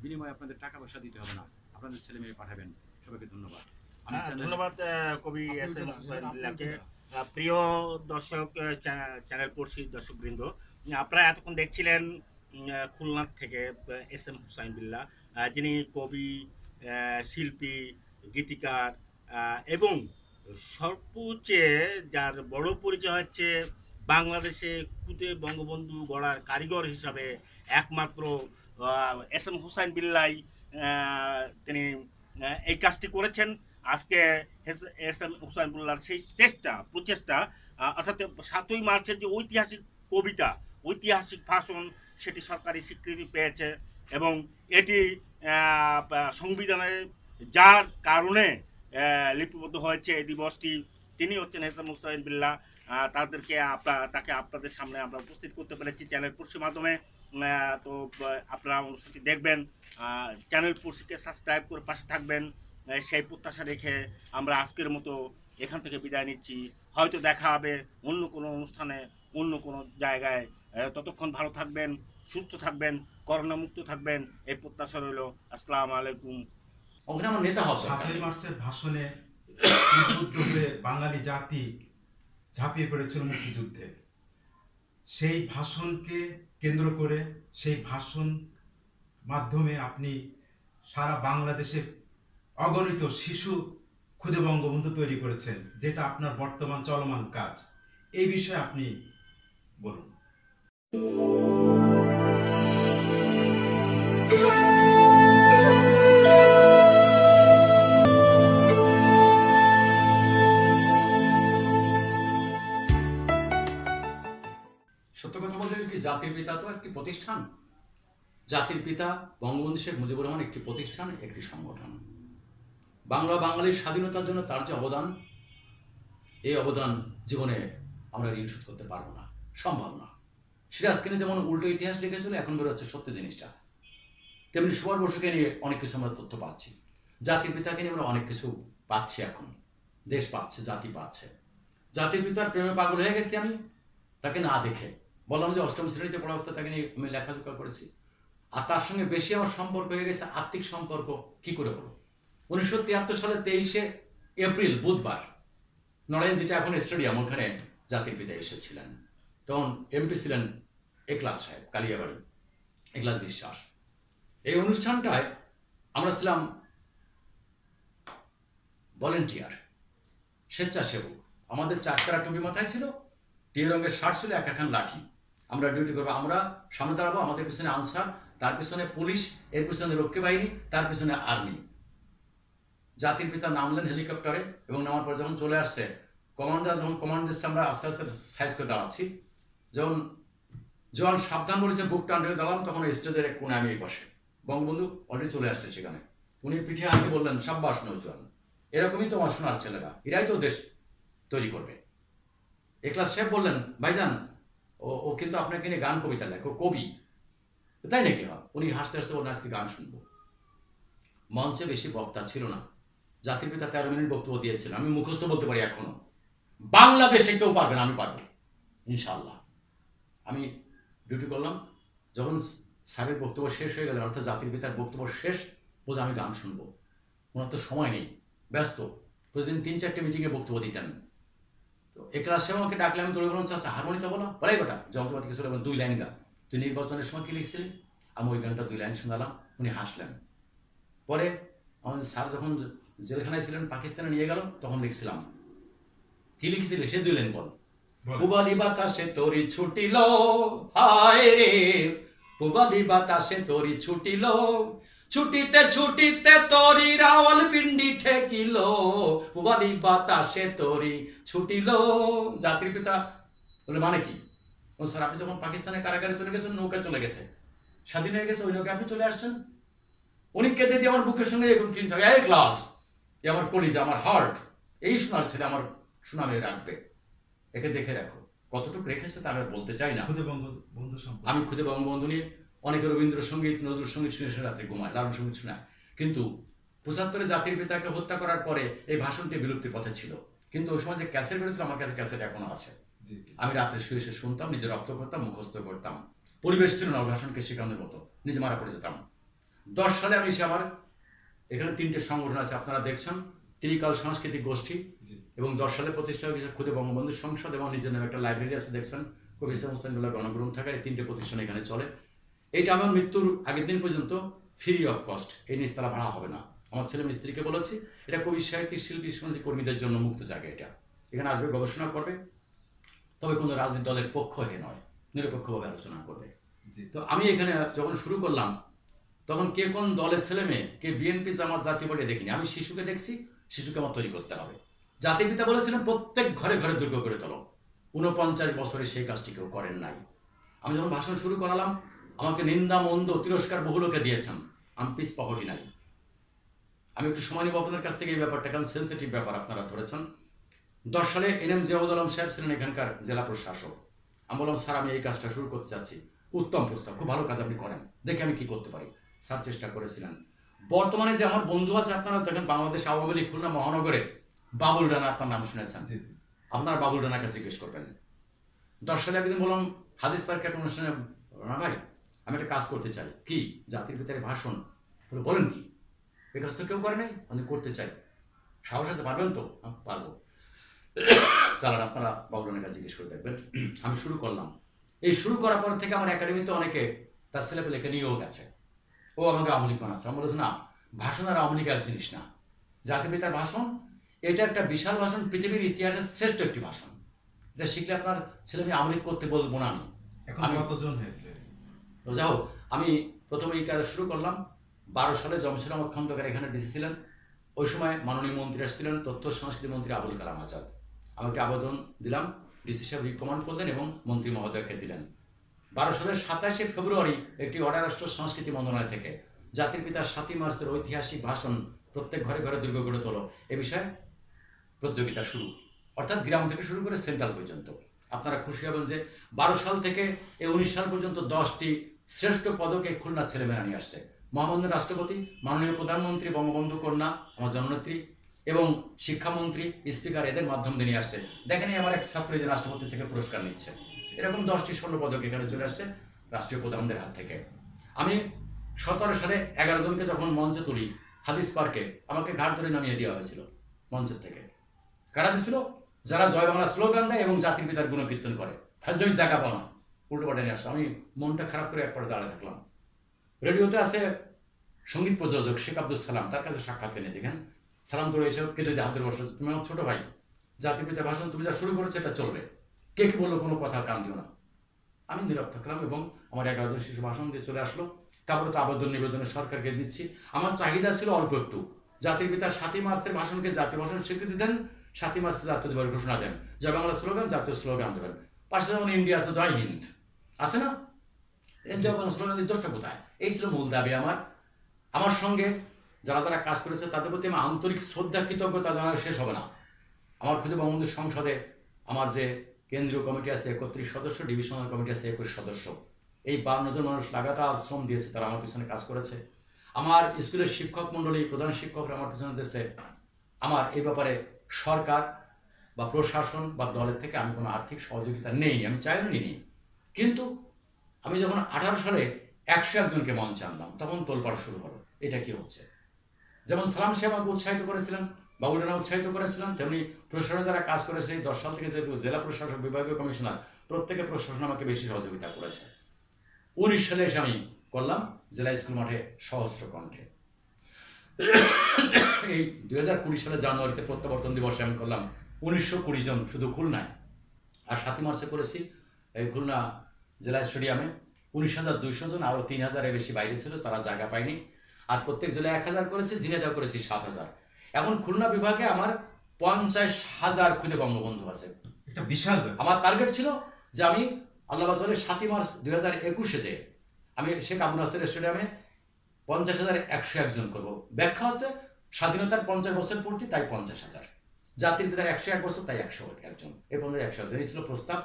বিনিময়ে আপনাদের টাকা পয়সা দিতে হবে না, আপনাদের ছেলে মেয়ে পাঠাবেন। সবাইকে ধন্যবাদ। ধন্যবাদ কবি এস এম হুসাইন বিল্লাহকে। প্রিয় দর্শক, চ্যানেল পড়শি দর্শকবৃন্দ, আপনারা এতক্ষণ দেখছিলেন খুলনা থেকে এস এম হুসাইন বিল্লাহ, যিনি কবি, শিল্পী, গীতিকার এবং সর্বোচ্চে যার বড় পরিচয় হচ্ছে বাংলাদেশে খুদে বঙ্গবন্ধু গড়ার কারিগর হিসাবে একমাত্র এস এম হুসাইন বিল্লাহ তিনি এই কাজটি করেছেন। আজকে এস এম হুসাইন বিল্লাহর সেই প্রচেষ্টা অর্থাৎ 7ই মার্চের যে ঐতিহাসিক কবিতা, ঐতিহাসিক ভাষণ, সেটি সরকারি স্বীকৃতি পেয়েছে এবং এটি সংবিধানে যার কারণে লিপিবদ্ধ হয়েছে এই দিবসটি, তিনি হচ্ছেন এস এম হুসাইন বিল্লাহ। তাকে আপনাদের সামনে আমরা উপস্থিত করতে পেরেছি চ্যানেল পড়শির মাধ্যমে। তো আপনারা অনুষ্ঠানটি দেখবেন, চ্যানেল পড়শিকে সাবস্ক্রাইব করে পাশে থাকবেন, সেই প্রত্যাশা রেখে আমরা আজকের মতো এখান থেকে বিদায় নিচ্ছি। হয়তো দেখা হবে অন্য কোনো অনুষ্ঠানে, অন্য কোনো জায়গায়। ততক্ষণ ভালো থাকবেন, সুস্থ থাকবেন, করোনা মুক্ত থাকবেন, এই প্রত্যাশা রইল। আসসালামু আলাইকুম। ওখানে আমার নেতা হবে। 7ই মার্চের ভাষণে উদ্বুদ্ধ হয়ে বাঙালি জাতি ঝাঁপিয়ে পড়েছিল মুক্তিযুদ্ধে। সেই ভাষণকে কেন্দ্র করে, সেই ভাষণ মাধ্যমে আপনি সারা বাংলাদেশে অগণিত শিশু খুদে বঙ্গবন্ধু তৈরি করেছেন, যেটা আপনার বর্তমান চলমান কাজ। এই বিষয়ে আপনি বলুন। সত্য কথা বলতে কি, জাতির পিতা তো একটি প্রতিষ্ঠান। জাতির পিতা বঙ্গবন্ধু শেখ মুজিবুর রহমান একটি প্রতিষ্ঠান, একটি সংগঠন। বাংলা বাঙালির স্বাধীনতার জন্য তার যে অবদান, এই অবদান জীবনে আমরা ঋণ শোধ করতে পারবো না, সম্ভব না। সিরাজকে যেমন উল্টো ইতিহাস লিখেছিল, এখন বেরোচ্ছে সত্যি জিনিসটা, তেমনি সুভাষ বসুকে নিয়ে অনেক কিছু আমরা তথ্য পাচ্ছি, জাতির পিতাকে নিয়ে আমরা অনেক কিছু পাচ্ছি। এখন দেশ পাচ্ছে, জাতি পাচ্ছে। জাতির পিতার প্রেমে পাগল হয়ে গেছি আমি, তাকে না দেখে। বললাম যে অষ্টম শ্রেণীতে পড়া অবস্থায় তাকে নিয়ে আমি লেখালেখা করেছি, আর তার সঙ্গে বেশি আমার সম্পর্ক হয়ে গেছে। আত্মিক সম্পর্ক কি করে হলো? 1973 সালের 23শে এপ্রিল বুধবার নড়াইল, যেটা এখন স্টেডিয়াম, ওখানে জাতির পিতা এসেছিলেন। তখন এমপি ছিলেন একলাস সাহেব, কালিয়াবাড়ি, একলাস বিশ্বাস। এই অনুষ্ঠানটায় আমরা ছিলাম ভলেন্টিয়ার, স্বেচ্ছাসেবক। আমাদের 4 টুপি মাথায় ছিল, টিয়া রঙের শার্ট ছিল, এক লাঠি। আমরা ডিউটি করবো, আমরা সামনে দাঁড়াবো, আমাদের পিছনে আনসার, তার পিছনে পুলিশ, এর পিছনে রক্ষী বাহিনী, তার পিছনে আর্মি। জাতির পিতা নামলেন হেলিকপ্টারে, এবং নামার পর যখন চলে আসছে কমান্ডার, যখন কমান্ড দিচ্ছে, আমরা আস্তে আস্তে সাইজ করে দাঁড়াচ্ছি। যখন জওয়ান সাবধান বলেছে, বুক টান ধরে দাঁড়ালাম, তখন স্টেজের এক কোণে আমি এই পাশে, বঙ্গবন্ধু অলরেডি চলে আসছে সেখানে। উনি পিঠে হাতে বললেন, সাব্বাস নৌজওয়ান, এরকমই তো আমার সোনার ছেলেরা, এরাই তো দেশ তৈরি করবে। একলাস সাহেব বললেন, ভাইজান ও কিন্তু আপনাকে নিয়ে গান কবিতা লেখো, কবি, তাই নাকি? হয়। উনি হাসতে হাসতে বললেন, আজকে গান শুনবো। মঞ্চে বেশি বক্তা ছিল না। জাতির পিতা 13 মিনিট বক্তব্য দিয়েছিলেন। আমি মুখস্থ বলতে পারি এখনো, বাংলাদেশে কেউ পারবে না, আমি পারবো ইনশাল্লাহ। আমি ডিউটি করলাম। যখন স্যারের বক্তব্য শেষ হয়ে গেল, অর্থাৎ জাতির পিতার বক্তব্য শেষ, বোঝা আমি গান শুনবো। ওনার তো সময় নেই, ব্যস্ত, প্রতিদিন 3-4টে মিটিংয়ে বক্তব্য দিতেন। তো একলাস সাহেব আমাকে ডাকলে, আমি দৌড়ে বললাম, চাচা হারমোনিটা বলো, বলাই গোটা যন্ত্রপাতি কিছু, 2 লাইন গান, তুই নির্বাচনের সময় কি লিখছিলি? আমি ওই গানটা 2 লাইন শোনালাম, উনি হাসলেন। পরে আমাদের স্যার যখন জেলখানায় ছিলেন, পাকিস্তানে নিয়ে গেল, তখন লিখছিলাম, কি লিখেছিলি সে 2 লাইন বল। পূবালি বাতাসে তোরি ছুটিল, হায় রে পূবালি বাতাসে তোরি ছুটিল, ছুটিতে ছুটিতে তোরি রাওয়ালপিন্ডি ঠেকিল, পূবালি বাতাসে তোরি ছুটিল। জাতির পিতা বলে, মানে কি? স্যার, আপনি যখন পাকিস্তানে কারাগারে চলে গেছেন, নৌকা চলে গেছে, স্বাধীন হয়ে গেছে, ওই নৌকা আপনি চলে আসছেন। উনি কেঁদে দিয়ে আমার বুকের সঙ্গে এরকম কিনছে, এই ক্লাস, এ আমার কলিজা, আমার হার্ট, এই সোনার ছেলে আমার সুনামে রাখবে, একে দেখে রাখো। কতটুকু রেখেছে তা আমি বলতে চাই না। আমি খুদে বঙ্গবন্ধু নিয়ে অনেকে রবীন্দ্রসঙ্গীত, নজরুল সঙ্গীত শুনে শুনে রাত্রে ঘুমায়, লালন সঙ্গীত শোনায়। কিন্তু 75-এ জাতির পিতাকে হত্যা করার পরে এই ভাষণটি বিলুপ্তির পথে ছিল। কিন্তু ওই সময় যে ক্যাসেট বেরোছিল, আমার কাছে ক্যাসেট এখনো আছে। আমি রাত্রে শুয়ে শুয়ে শুনতাম, নিজে রক্ত করতাম, মুখস্থ করতাম। পরিবেশ ছিল না ভাষণকে শেখানোর মতো, নিজে মারা পড়ে যেতাম। 10 সালে আমি এসে, আমার এখানে 3টে সংগঠন আছে, আপনারা দেখছেন, ত্রিকাল সাংস্কৃতিক গোষ্ঠী, এবং 10 সালে প্রতিষ্ঠা হয়েছে খুদে বঙ্গবন্ধু সংসদ, এবং নিজের নামে একটা লাইব্রেরি আছে, দেখছেন, কবি হোসেনবেল্লা গণগ্রন্থাগার। এই 3টে প্রতিষ্ঠান এখানে চলে। এইটা আমার মৃত্যুর আগের দিন পর্যন্ত ফ্রি অফ কস্ট, এই নিস্তালা ভাড়া হবে না। আমার ছেলে মিস্ত্রিকে বলেছি, এটা কবি, সাহিত্যিক, শিল্পী, সমাজ কর্মীদের জন্য মুক্ত জায়গা। এটা এখানে আসবে, গবেষণা করবে, তবে কোনো রাজনৈতিক দলের পক্ষ হয়ে নয়, নিরপেক্ষভাবে আলোচনা করবে। তো আমি এখানে যখন শুরু করলাম, তখন কে কোন দলের ছেলে মেয়ে, কে বিএনপি, জামাত, জাতীয় পার্টি দেখিনি। আমি শিশুকে দেখছি, শিশুকে আমার তৈরি করতে হবে। জাতির পিতা বলেছিলেন, প্রত্যেক ঘরে ঘরে দুর্গ করে তোলো। 49 বছরে সেই কাজটি কেউ করেন নাই। আমি যখন ভাষণ শুরু করালাম, আমাকে নিন্দা, মন্দ, তিরস্কার বহু লোকে দিয়েছেন। আমি পিছপা হটি নাই। আমি একটু সময় নেব আপনার কাছ থেকে এই ব্যাপারটা, কারণ সেন্সিটিভ ব্যাপার আপনারা ধরেছেন। 10 সালে এনএম জিয়াউল আলম সাহেব ছিলেন এখানকার জেলা প্রশাসক। আমি বললাম, স্যার, আমি এই কাজটা শুরু করতে চাচ্ছি, উত্তম প্রস্তাব, খুব ভালো কাজ আপনি করেন, দেখে আমি কি করতে পারি। স্যার চেষ্টা করেছিলেন। বর্তমানে যে আমার বন্ধু আছে, আপনারা দেখেন, বাংলাদেশ আওয়ামী লীগ খুলনা মহানগরে বাবুল রানা, আপনার নাম শুনেছেন, আপনারা বাবুল রানাকে জিজ্ঞেস করবেন। 10 সালে একদিন বললাম হাদিস পার্কে একটা অনুষ্ঠানে, রানা ভাই, আমি একটা কাজ করতে চাই। কি? জাতির পিতার ভাষণ। বলেন কি? এই কাজ তো কেউ করে নাই, আমি করতে চাই। সাহস আছে, পারবেন তো? পারবো। চালান, আপনারা বাবুল রানার কাছে জিজ্ঞেস করে দেখবেন। আমি শুরু করলাম। এই শুরু করার পর থেকে আমার একাডেমিতে অনেকে তার ছেলেপেলেকে নিয়েও গেছে, ও আমাকে আওয়ামী লীগ বানাচ্ছে। আমি বলেছি, না, ভাষণ আর আওয়ামী লীগ এক জিনিস না। জাতির পিতার ভাষণ এটা একটা বিশাল ভাষণ, পৃথিবীর ইতিহাসের শ্রেষ্ঠ একটি ভাষণ। এটা শিখলে আপনার ছেলে মেয়ে আওয়ামী লীগ করতে বলবো না। আমি কতজন হয়েছে? যাই হোক, আমি প্রথমে এই কাজ শুরু করলাম। 12 সালে জমশেদ আহমদ খন্দকার এখানে ডিসি ছিলেন। ওই সময় মাননীয় মন্ত্রী আসছিলেন, তথ্য সংস্কৃতি মন্ত্রী আবুল কালাম আজাদ। আমি একটা আবেদন দিলাম, ডিসি সাহেব রিকমেন্ড করলেন এবং মন্ত্রী মহোদয়কে দিলেন। 12 সালের 27শে ফেব্রুয়ারি একটি অর্ডার রাষ্ট্র সংস্কৃতি মন্ত্রণালয় থেকে জাতির পিতা 7ই মার্চের ঐতিহাসিক ভাষণ প্রত্যেক ঘরে ঘরে দুর্গ গড়ে তোলো এ বিষয়ে প্রতিযোগিতা শুরু, অর্থাৎ গ্রাম থেকে শুরু করে সেন্ট্রাল পর্যন্ত। আপনারা খুশি হবেন যে 12 সাল থেকে এই 19 সাল পর্যন্ত 10টি শ্রেষ্ঠ পদকে খুলনার ছেলেমেয়েরা নিয়ে আসছে। মহামান্য রাষ্ট্রপতি, মাননীয় প্রধানমন্ত্রী, বঙ্গবন্ধু কন্যা, আমার জননেত্রী এবং শিক্ষামন্ত্রী, স্পিকার এদের মাধ্যম দিয়ে নিয়ে আসছে। দেখেন আমার এক ছাত্র যে রাষ্ট্রপতি থেকে পুরস্কার নিচ্ছে, এরকম 10টি স্বর্ণ পদক এখানে চলে আসছে রাষ্ট্রীয় প্রধানদের হাত থেকে। আমি 17 সালে 11 জনকে যখন মঞ্চে তুলি হাদিস পার্কে, আমাকে ঘাট ধরে নামিয়ে দেওয়া হয়েছিল মঞ্চের থেকে। কারা দিছিল? যারা জয় বাংলা স্লোগান দেয় এবং জাতির পিতার গুণকীর্তন করে। ফাজলামি জায়গা পাও না, উল্টো পাল্টা নিয়ে আসলো। আমি মনটা খারাপ করে একবার দাঁড়িয়ে থাকলাম। রেডিওতে আছে সঙ্গীত প্রযোজক শেখ আব্দুল সালাম, তার কাছে সাক্ষাৎ এনে দেখেন সালাম করে এসে কেঁদে দিয়ে হাতের বসে, তুমি আমার ছোট ভাই, জাতির পিতার ভাষণ তুমি যা শুরু করেছো এটা চলবে, কে কি বললো কোনো কথা কান দিও না। আমি নীরব থাকলাম এবং আমার 11 জন শিশু ভাষণ দিয়ে চলে আসলো। তারপরে তো আবেদন নিবেদনে সরকারকে দিচ্ছি। আমার চাহিদা ছিল অল্প একটু, জাতির পিতার 7ই মার্চের ভাষণকে জাতীয় ভাষণ স্বীকৃতি দেন, 7ই মার্চ জাতীয় দিবস ঘোষণা দেন, জয় বাংলা স্লোগান জাতীয় স্লোগান দেবেন। পাশে যেমন ইন্ডিয়া আছে জয় হিন্দ আছে না, জয় বাংলা স্লোগান দিয়ে দোষটা কোথায়? এই ছিল মূল দাবি আমার। আমার সঙ্গে যারা যারা কাজ করেছে তাদের প্রতি আমার আন্তরিক শ্রদ্ধা কৃতজ্ঞতা জানার শেষ হবে না। আমার খুঁজে বঙ্গবন্ধু সংসদে আমার যে কেন্দ্রীয় কমিটি আছে 31 সদস্য, ডিভিশনাল কমিটি আছে 21 সদস্য, এই 52 জন মানুষ লাগাতার শ্রম দিয়েছে, তারা আমার পিছনে কাজ করেছে। আমার স্কুলের শিক্ষক মণ্ডলী, প্রধান শিক্ষকরা আমার পিছনে দিয়েছে। আমার এই ব্যাপারে সরকার বা প্রশাসন বা দলের থেকে আমি কোনো আর্থিক সহযোগিতা নেই, আমি চাইও নিইনি। কিন্তু আমি যখন 18 সালে 101 জনকে মঞ্চে আনলাম তখন তোলপাড় শুরু হলো, এটা কি হচ্ছে। যেমন সালাম সাহেব আমাকে উৎসাহিত করেছিলেন, বাবুরানা উৎসাহিত করেছিলেন, তেমনি প্রশাসনে যারা কাজ করেছে 10 সাল থেকে যেহেতু জেলা প্রশাসক, বিভাগীয় কমিশনার, প্রত্যেকে প্রশাসন আমাকে বেশি সহযোগিতা করেছে। 19 সালে এসে আমি করলাম জেলা স্কুল মাঠে সহস্র কণ্ঠে। এই 2020 সালে জানুয়ারিতে প্রত্যাবর্তন দিবসে আমি করলাম 1920 জন শুধু খুলনায়, আর 7ই মার্চে করেছি এই খুলনা জেলা স্টেডিয়ামে 19,200 জন, আরও 3,000 বেশি বাইরে ছিল, তারা জায়গা পায়নি। আর প্রত্যেক জেলায় 1,000 করেছি, ঝিনাইদহ করেছি 7,000। এখন খুলনা বিভাগে আমার 50,000 খুদে বঙ্গবন্ধু আছে। এটা বিশাল ব্যাপার। আমার টার্গেট ছিল যে আমি আল্লাহ বাজারে 7ই মার্চ 2021 যে আমি শেখ আবু নাসের স্টেডিয়ামে 50,101 জন করবো। ব্যাখ্যা হচ্ছে স্বাধীনতার 50 বছর পূর্তি, তাই 50,000, জাতির পিতার 101 বছর, তাই 101 জন, এই 101 জন এই ছিল প্রস্তাব।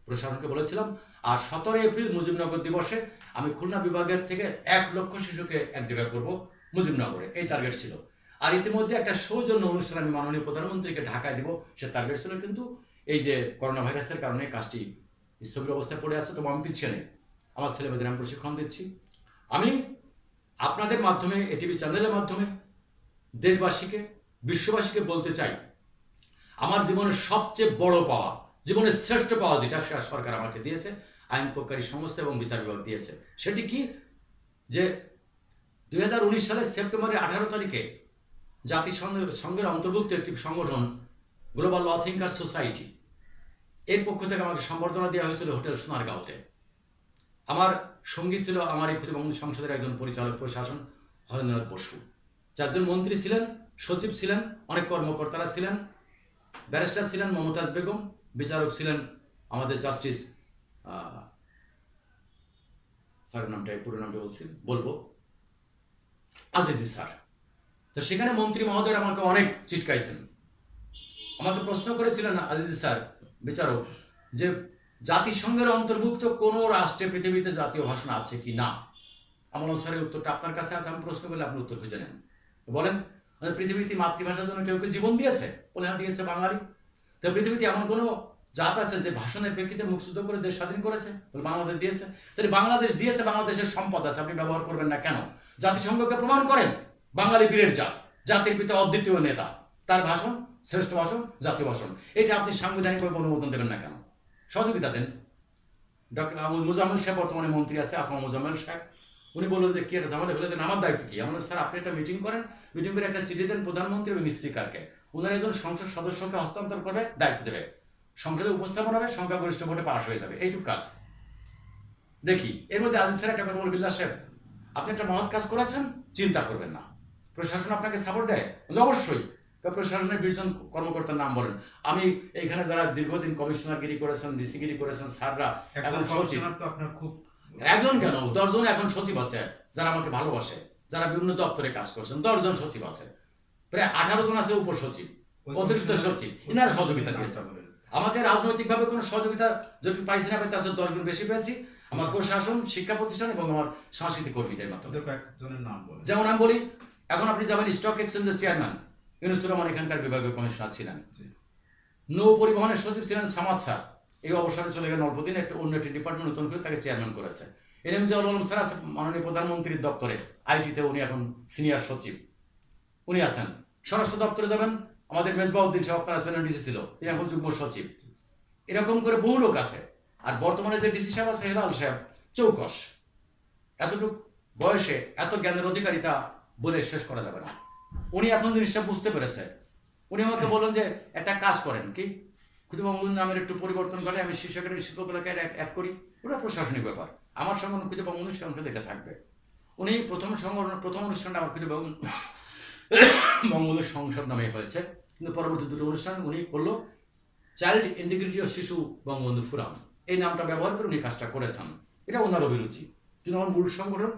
প্রশাসনকে বলেছিলাম। আর 17 এপ্রিল মুজিবনগর দিবসে আমি খুলনা বিভাগের থেকে 1 লক্ষ শিশুকে এক জায়গায় করবো মুজিবনগরে, এই টার্গেট ছিল। আর ইতিমধ্যে একটা সৌজন্য অনুষ্ঠান আমি মাননীয় প্রধানমন্ত্রীকে ঢাকায় দিব, সে টার্গেট ছিল। কিন্তু এই যে করোনা ভাইরাসের কারণে কাজটি স্থবির অবস্থায় পড়ে আছে, তবু আমি পিছিয়ে নেই। আমার ছেলেমেয়েদের আমি প্রশিক্ষণ দিচ্ছি। আমি আপনাদের মাধ্যমে, এটিভি চ্যানেলের মাধ্যমে দেশবাসীকে, বিশ্ববাসীকে বলতে চাই, আমার জীবনের সবচেয়ে বড় পাওয়া, জীবনের শ্রেষ্ঠ পাওয়া যেটা, সেটা সরকার আমাকে দিয়েছে, আইন প্রকারী সংস্থা এবং বিচার বিভাগ দিয়েছে। সেটি কি? যে 2019 সালের সেপ্টেম্বরের 18 তারিখে জাতিসংঘের অন্তর্ভুক্ত একটি সংগঠন গ্লোবাল ল থিঙ্কার সোসাইটি, এর পক্ষ থেকে আমাকে সম্বর্ধনা দেওয়া হয়েছিল হোটেল সোনারগাঁওতে। আমার সঙ্গী ছিল আমার এই খুদে বঙ্গবন্ধু সংসদের একজন পরিচালক প্রশাসন হরেন্দ্রনাথ বসু, 4 জন মন্ত্রী ছিলেন, সচিব ছিলেন, অনেক কর্মকর্তারা ছিলেন, ব্যারিস্টার ছিলেন মমতাজ বেগম, বিচারক ছিলেন আমাদের জাস্টিস, স্যারের নামটা পুরো নামটা বলবো আজিজি স্যার। তো সেখানে মন্ত্রী মহোদয় আমাকে অনেক চিটকাইছেন, আমাকে প্রশ্ন করেছিলেন আজিজি স্যার বিচারক যে জাতিসংঘের অন্তর্ভুক্ত কোন রাষ্ট্রে পৃথিবীতে জাতীয় ভাষণ আছে কি না। আমার স্যারের উত্তরটা আপনার কাছে আছে, আমি প্রশ্ন করলে আপনি উত্তর খুঁজে নেন, বলেন পৃথিবীতে মাতৃভাষার জন্য কেউ কেউ জীবন দিয়েছে? বলে হ্যাঁ দিয়েছে, বাঙালি। তো পৃথিবীতে এমন কোনো জাত আছে যে ভাষণের প্রেক্ষিতে মুক্তিযুদ্ধ করে দেশ স্বাধীন করেছে? বলে বাংলাদেশ দিয়েছে। তাহলে বাংলাদেশ দিয়েছে, বাংলাদেশের সম্পদ আছে, আপনি ব্যবহার করবেন না কেন? জাতিসংঘকে প্রমাণ করেন বাঙালি বীরের জাত, জাতির পিতা অদ্বিতীয় নেতা, তার ভাষণ শ্রেষ্ঠ ভাষণ, জাতীয় ভাষণ, এটা আপনি সাংবিধানিকভাবে অনুমোদন দেবেন না কেন? সহযোগিতা দেন। ডক্টর মুজাম্মেল সাহেব বর্তমানে মন্ত্রী আছে, আপনার মুজাম্মেল সাহেব, উনি বললেন যে কি একটা ঝামেলা হলে দেন, আমার দায়িত্ব কি? আমরা স্যার আপনি একটা মিটিং করেন, মিটিং করে একটা চিঠি দেন প্রধানমন্ত্রী এবং স্পিকারকে, ওনারা একজন সংসদ সদস্যকে হস্তান্তর করে দায়িত্ব দেবে, সংসদে উপস্থাপন হবে, সংখ্যাগরিষ্ঠ ভোটে পাস হয়ে যাবে, এইটুকু কাজ। দেখি এর মধ্যে আজিজ স্যার একটা কথা বলে, বিল্লাহ সাহেব আপনি একটা মহৎ কাজ করেছেন, চিন্তা করবেন না, প্রশাসন আপনাকে সাপোর্ট দেয়? অবশ্যই। বা প্রশাসনের 20 জন কর্মকর্তার নাম বলেন। আমি এইখানে যারা দীর্ঘদিন কমিশনারগিরি করেছেন, ডিসিগিরি করেছেন, স্যাররা একজন এখন সচিব, কমিশনার তো আপনার খুব একজন কেন 10 জন এখন সচিব আছে, যারা আমাকে ভালোবাসে, যারা বিভিন্ন দপ্তরে কাজ করছেন, 10 জন সচিব আছে, প্রায় 18 জন আছে উপসচিব, অতিরিক্ত সচিব, এনারা সহযোগিতা দিয়েছেন আমাকে। রাজনৈতিকভাবে কোনো সহযোগিতা যদি পাইছি না পাইতে আছে 10 গুণ বেশি পেয়েছি আমার প্রশাসন, শিক্ষা প্রতিষ্ঠান এবং আমার সাংস্কৃতিক কর্মীদের মাধ্যমে। ওদের কয়েকজনের নাম বলেন। যেমন আমি বলি, এখন আপনি যাবেন স্টক এক্সচেঞ্জের চেয়ারম্যান ইউনুসুর রহমান এখানকার বিভাগীয় কমিশনার ছিলেন, নৌ পরিবহনের সচিব ছিলেন সামাদ স্যার, এই অবসরে চলে গেলেন অল্পদিন, একটা অন্য একটি ডিপার্টমেন্ট নতুন করে তাকে চেয়ারম্যান করেছে। এনএমজি আলম স্যার আছে মাননীয় প্রধানমন্ত্রীর দপ্তরে, আইটিতে উনি এখন সিনিয়র সচিব, উনি আছেন। স্বরাষ্ট্র দপ্তরে যাবেন, আমাদের মেজবাউদ্দিন সাহেব, আপনারা ছিলেন ডিসি ছিল, তিনি এখন যুগ্ম সচিব। এরকম করে বহু লোক আছে। আর বর্তমানে যে ডিসি সাহেব আছে হেলাল সাহেব, চৌকস, এতটুক বয়সে এত জ্ঞানের অধিকারী তা বলে শেষ করা যাবে না। উনি এখন জিনিসটা বুঝতে পেরেছে। উনি আমাকে বললেন যে একটা কাজ করেন, কি খুদে বঙ্গবন্ধু নামের একটু পরিবর্তন করে আমি শীর্ষ একাডেমি শিল্পকলাকে অ্যাড করি, ওটা প্রশাসনিক ব্যাপার, আমার সঙ্গে খুদে বঙ্গবন্ধু সংসদে এটা থাকবে। উনি প্রথম অনুষ্ঠানটা আমার খুদে বঙ্গবন্ধু সংসদ নামে হয়েছে, কিন্তু পরবর্তী দুটো অনুষ্ঠান উনি করলো চাইল্ড ইন্টিগ্রিটি ও শিশু বঙ্গবন্ধু ফোরাম, এই নামটা ব্যবহার করে উনি কাজটা করেছেন। এটা ওনার অভিরুচি। কিন্তু আমার মূল সংগঠন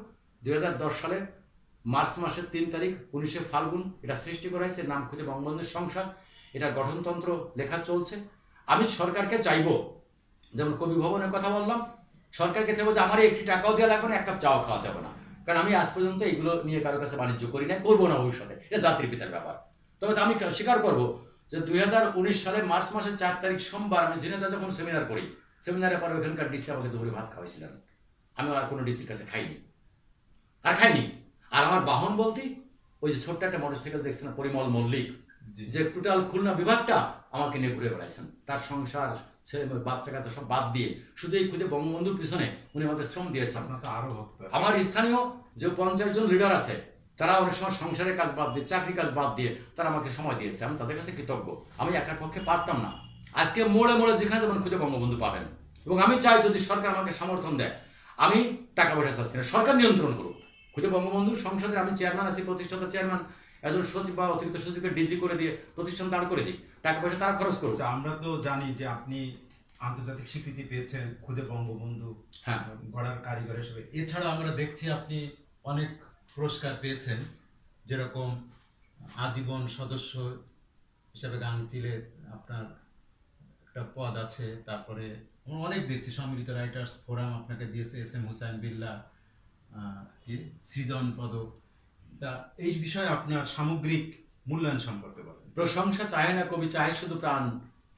2010 সালে মার্চ মাসের 3 তারিখ 19 ফাল্গুন এটা সৃষ্টি করা হয়েছে, নাম খুদে বঙ্গবন্ধু সংসদ। এটা গঠনতন্ত্র লেখা চলছে। আমি সরকারকে চাইবো, যেমন কবি ভবনের কথা বললাম, সরকারকে চাইবো যে আমার একটি টাকাও দেওয়া লাগবে না, এক কাপ চাও খাওয়া দেবো না, কারণ আমি আজ পর্যন্ত এগুলো নিয়ে কারো কাছে বাণিজ্য করি না, করবো না ভবিষ্যতে, এটা জাতির পিতার ব্যাপার। তবে আমি স্বীকার করবো যে 2019 সালে মার্চ মাসের 4 তারিখ সোমবার আমি ঝিনেদা যখন সেমিনার করি, সেমিনারের পরে ওখানকার ডিসি আমাকে দুপুরে ভাত খাওয়াইছিলেন, আমি আর কোনো ডিসির কাছে খাইনি। আর আমার বাহন বলতে ওই যে ছোট্ট একটা মোটরসাইকেল দেখছেন পরিমল মল্লিক, যে টোটাল খুলনা বিভাগটা আমাকে নিয়ে ঘুরে বেড়াইছেন, তার সংসার ছেলে বাচ্চা কাচ্চা সব বাদ দিয়ে শুধু এই খুদে বঙ্গবন্ধুর পিছনে উনি আমাকে শ্রম দিয়েছেন। আরো ভক্ত আছে। আমার স্থানীয় যে 50 জন লিডার আছে, তারা অনেক সময় সংসারের কাজ বাদ দিয়ে, চাকরি কাজ বাদ দিয়ে তারা আমাকে সময় দিয়েছে, আমি তাদের কাছে কৃতজ্ঞ। আমি একার পক্ষে পারতাম না। আজকে মোড়ে মোড়ে যেখানে যেমন খুদে বঙ্গবন্ধু পাবেন, এবং আমি চাই যদি সরকার আমাকে সমর্থন দেয়, আমি টাকা পয়সা চাচ্ছি না, সরকার নিয়ন্ত্রণ করুক। খুদে বঙ্গবন্ধু সংসদে আমি চেয়ারম্যান আছি, প্রতিষ্ঠাতা চেয়ারম্যান, একজন সচিব বা অতিরিক্ত সচিবকে ডিজি করে দিয়ে প্রতিষ্ঠান দাঁড় করে দিই, টাকা পয়সা তারা খরচ করুক। আমরা তো জানি যে আপনি আন্তর্জাতিক স্বীকৃতি পেয়েছেন খুদে বঙ্গবন্ধু গড়ার কারিগর হিসেবে। এছাড়া আমরা দেখছি আপনি অনেক পুরস্কার পেয়েছেন, যেরকম আজীবন সদস্য হিসাবে গাংচিলে আপনার একটা পদ আছে, তারপরে আমরা অনেক দেখছি সম্মিলিত রাইটার্স ফোরাম আপনাকে দিয়েছে, SM হুসাইন বিল্লাহ কি সৃজন পদক। তা এই বিষয়ে আপনার সামগ্রিক মূল্যায়ন সম্পর্কে বলেন। প্রশংসা চাহে না কবি, চাহে শুধু প্রাণ,